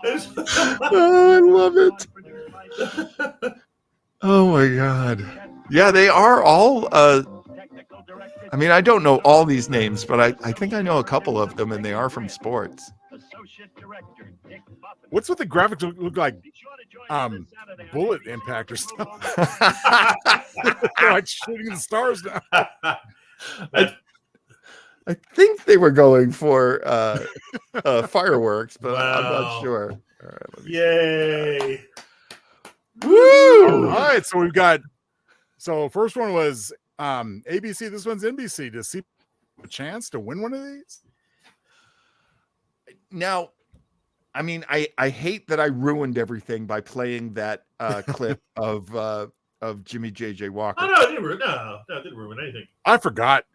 Oh, I love it. Oh my God. Yeah, they are all I mean, I don't know all these names, but I think I know a couple of them, and they are from sports. What's with the graphics look like bullet impact or something? They're like shooting the stars now. I think they were going for fireworks, but I'm not sure. All right, Yay! Woo! All right, so we've got. So first one was ABC. This one's NBC. Does see a chance to win one of these? Now, I mean, I hate that I ruined everything by playing that clip of Jimmy JJ Walker. Oh, no, it didn't ruin anything. I forgot.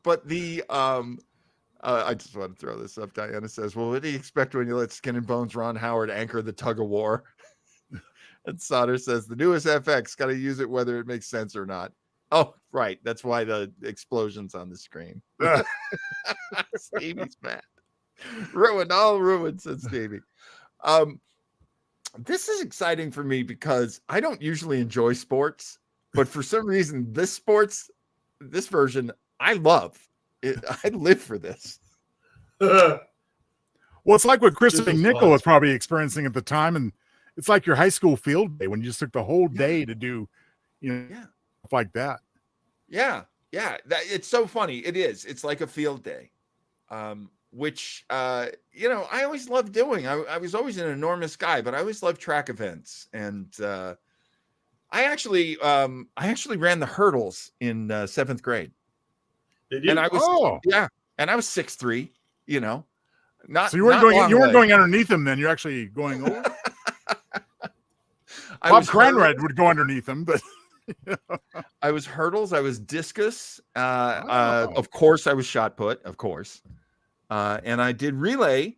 But the I just want to throw this up. Diana says, well, what do you expect when you let Skin and Bones Ron Howard anchor the tug of war? And Sauter says, the newest FX, got to use it whether it makes sense or not. Oh, right. That's why the explosion's on the screen. Stevie's mad. Ruined, said Stevie. This is exciting for me because I don't usually enjoy sports, but for some reason, this version, I love it. I live for this. Well, it's like what Kristen Nickel was probably experiencing at the time, and it's like your high school field day when you just took the whole day to do, stuff like that. Yeah. It's so funny. It is. It's like a field day, which I always loved doing. I was always an enormous guy, but I always loved track events, and I actually ran the hurdles in 7th grade. Did you? And I was and I was 6'3", Not so you weren't going underneath him then. You're actually going over. Bob Cranred would go underneath him, but I was hurdles, I was discus, of course I was shot put, of course. And I did relay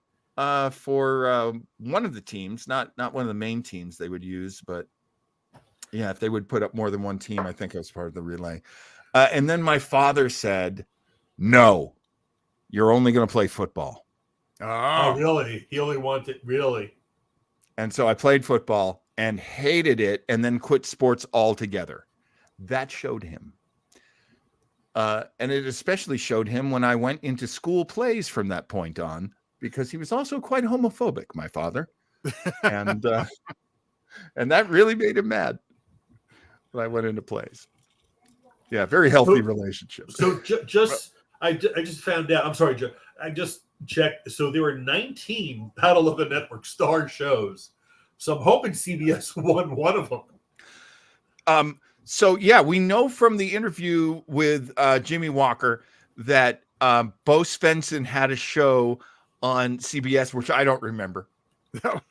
for one of the teams, not one of the main teams they would use, but yeah, if they would put up more than one team, I think I was part of the relay. And then my father said, no, you're only going to play football. Oh, really? He only wanted, really? And so I played football and hated it and then quit sports altogether. That showed him. And it especially showed him when I went into school plays from that point on, because he was also quite homophobic, my father. And that really made him mad when I went into plays. Yeah, very healthy relationship. So I just found out, I'm sorry, Joe, I just checked. So there were 19 Battle of the Network star shows. So I'm hoping CBS won one of them. So yeah, we know from the interview with Jimmy Walker that Bo Svensson had a show on CBS, which I don't remember.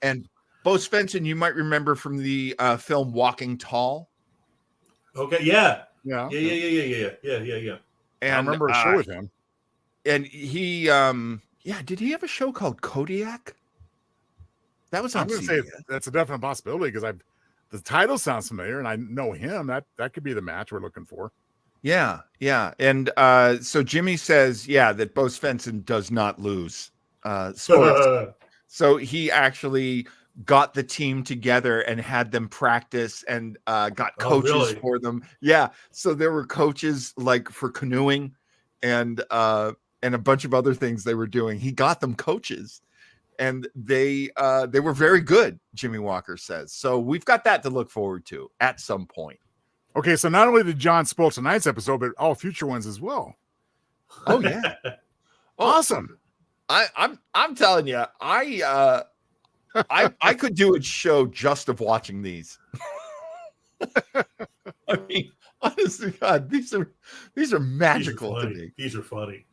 And Bo Svensson, you might remember from the film Walking Tall. Okay, yeah. Yeah. And I remember a show with him. And he, did he have a show called Kodiak? That was on I'm going to CBS. say that's a definite possibility because the title sounds familiar and I know him. That could be the match we're looking for. Yeah. And so Jimmy says, that Bo Svensson does not lose sports. So he actually got the team together and had them practice and got coaches for them. Yeah. So there were coaches like for canoeing and a bunch of other things they were doing. He got them coaches and they were very good, Jimmy Walker says. So we've got that to look forward to at some point. Okay. So not only did John spoil tonight's episode, but all future ones as well. Oh yeah. Awesome. I'm telling you, I could do a show just of watching these. I mean, honestly, God, these are magical to me. These are funny.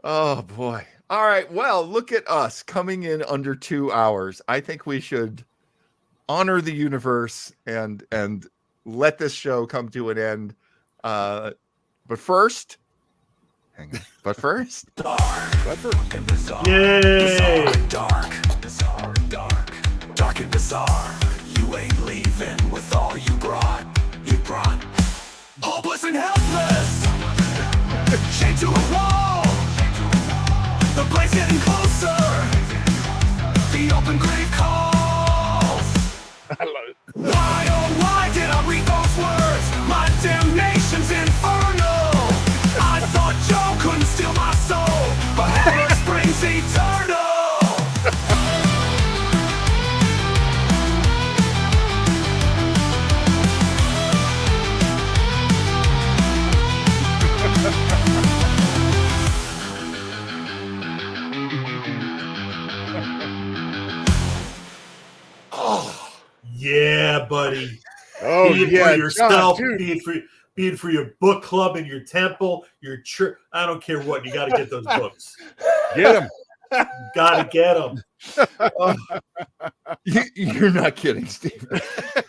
Oh boy. All right. Well, look at us coming in under 2 hours. I think we should honor the universe and let this show come to an end. But first, hang on. But first, Yay! Dark and bizarre. You ain't leaving with all you brought. Hopeless and helpless, chained to a wall. The place it getting closer. The open grave calls. I love it. Why, oh, why did I read those words? My damnation's infernal. I thought Joe couldn't steal my soul, but Hammer Springs eternal. Oh, yeah, buddy. Oh, be it yeah, for yourself, John, dude. be it for your book club in your temple, your church. I don't care what. You got to get those books. Get him. Got to get them. You're not kidding, Steve.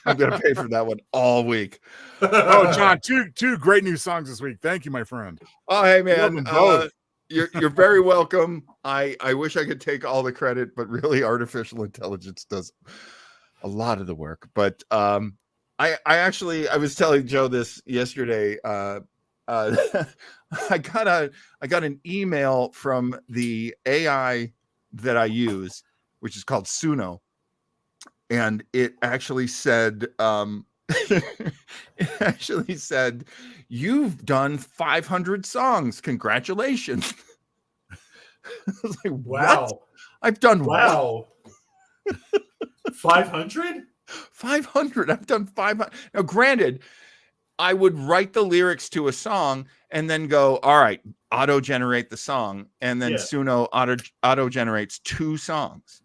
I'm gonna pay for that one all week. Oh, John, two great new songs this week. Thank you, my friend. Oh, hey, Love man. them both. You're very welcome. I wish I could take all the credit, but really artificial intelligence does a lot of the work. But I was telling Joe this yesterday. I got an email from the AI that I use, which is called Suno, and it actually said you've done 500 songs. Congratulations. I was like, wow. What? I've done wow. 500? 500. I've done 500. Now, granted, I would write the lyrics to a song and then go, all right, auto generate the song. And then Suno auto generates 2 songs.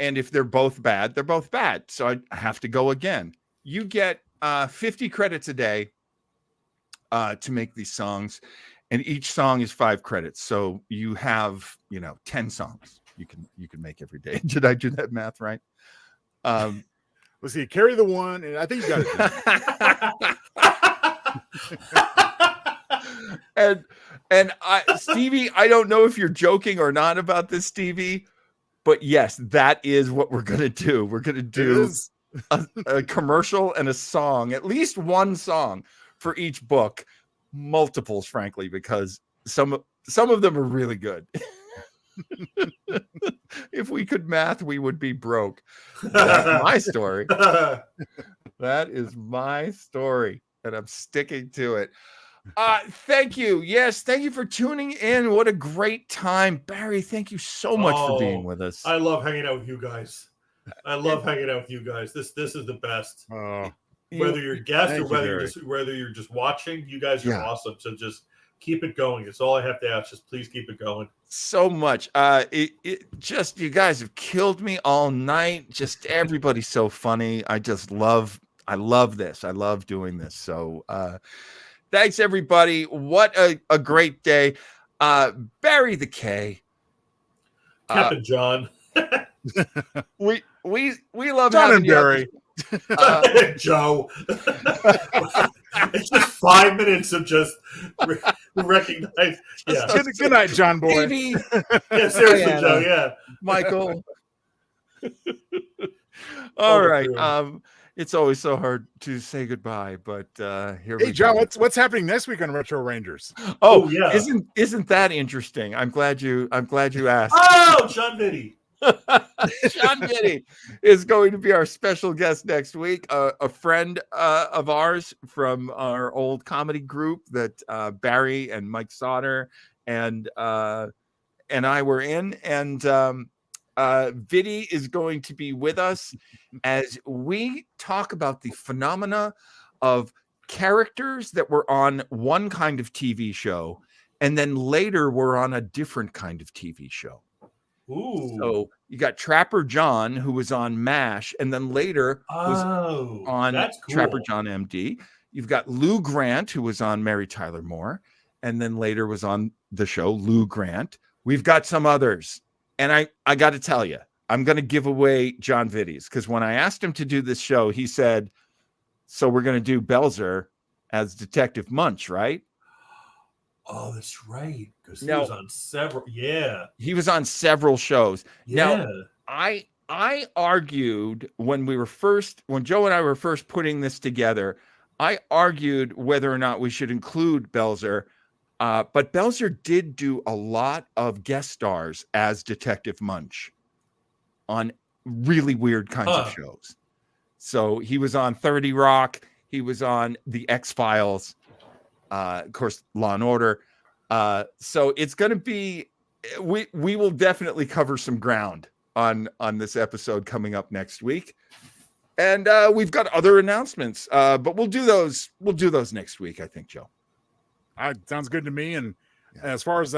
And if they're both bad, they're both bad. So I have to go again. You get 50 credits a day to make these songs. And each song is 5 credits. So you have, 10 songs you can make every day. Did I do that math right? Let's see, carry the one, and I think you got it. and Stevie, I don't know if you're joking or not about this, Stevie, but yes, that is what we're gonna do. We're gonna do a commercial and a song, at least one song for each book, multiples, frankly, because some of them are really good. If we could math, we would be broke. That's my story. That is my story, and I'm sticking to it. Thank you. Yes, thank you for tuning in. What a great time. Barry, thank you so much for being with us. I love hanging out with you guys. This is the best. Whether you're a guest or whether you're just watching, you guys are awesome. So just keep it going. It's all I have to ask. Just please keep it going. So much. Just you guys have killed me all night. Just everybody's so funny. I love this. I love doing this. So thanks everybody. What a great day. Barry the K. Capt'n John. we love John having and you. Barry. Joe. It's just 5 minutes of just recognize. Yeah. Good night, John boy. Stevie. Yeah, seriously, Joe. Yeah. Michael. All right. It's always so hard to say goodbye, but here we go. Hey, John, what's happening next week on Retro Rangers? Oh yeah. Isn't that interesting? I'm glad you asked. Oh, John Vitti. John Vitti is going to be our special guest next week. A friend of ours from our old comedy group that Barry and Mike Sauter and I were in, and Vitti is going to be with us as we talk about the phenomena of characters that were on one kind of TV show and then later were on a different kind of TV show. Ooh. So you got Trapper John, who was on MASH, and then later was on that's cool. Trapper John MD. You've got Lou Grant, who was on Mary Tyler Moore, and then later was on the show Lou Grant. We've got some others. And I got to tell you, I'm going to give away John Vitti's, because when I asked him to do this show, he said, so we're going to do Belzer as Detective Munch, right? Oh, that's right. Because he was on several. Yeah. He was on several shows. Yeah. Now, I argued when Joe and I were first putting this together, I argued whether or not we should include Belzer. But Belzer did do a lot of guest stars as Detective Munch on really weird kinds of shows. So he was on 30 Rock. He was on The X-Files. Of course, Law and Order. So it's going to be, we will definitely cover some ground on this episode coming up next week. And we've got other announcements, but we'll do those next week, I think, Joe. Sounds good to me. And as far as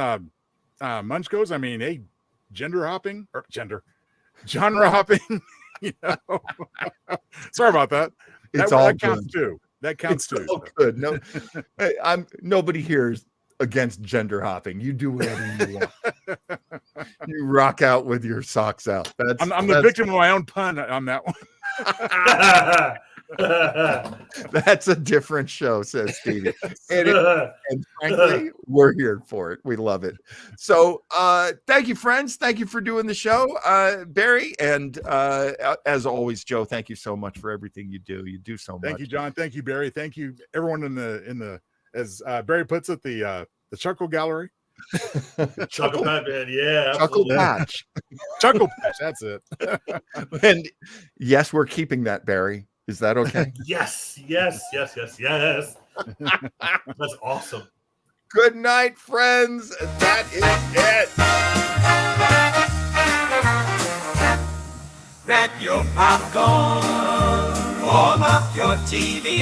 Munch goes, I mean, hey, genre hopping, you know. Sorry about that. That counts too. That counts too. All good. No, nobody here is against gender hopping. You do whatever you want. You rock out with your socks out. I'm the victim of my own pun on that one. That's a different show, says Stevie. And frankly, we're here for it. We love it. So thank you, friends. Thank you for doing the show, Barry. And as always, Joe, thank you so much for everything you do. You do so much. Thank you, John. Thank you, Barry. Thank you, everyone in the as Barry puts it, the Chuckle Gallery. Chuckle Patch, man. Yeah, Chuckle absolutely. Patch. Chuckle Patch. That's it. And yes, we're keeping that, Barry. Is that okay? Yes. That's awesome. Good night, friends. That is it. Grab your popcorn, warm up your TV.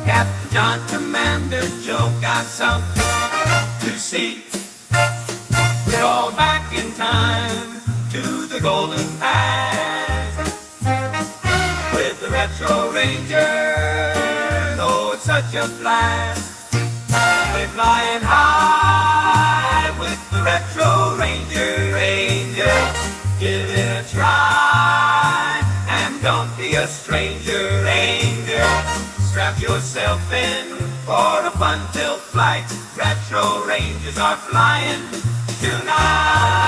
Captain John, Commander Joe got something to see. We're all back in time to the Golden Past with the Retro Rangers. Oh, it's such a blast. We're flying high with the Retro Ranger. Give it a try and don't be a stranger, Ranger. Strap yourself in for a fun-filled flight. Retro Rangers are flying tonight.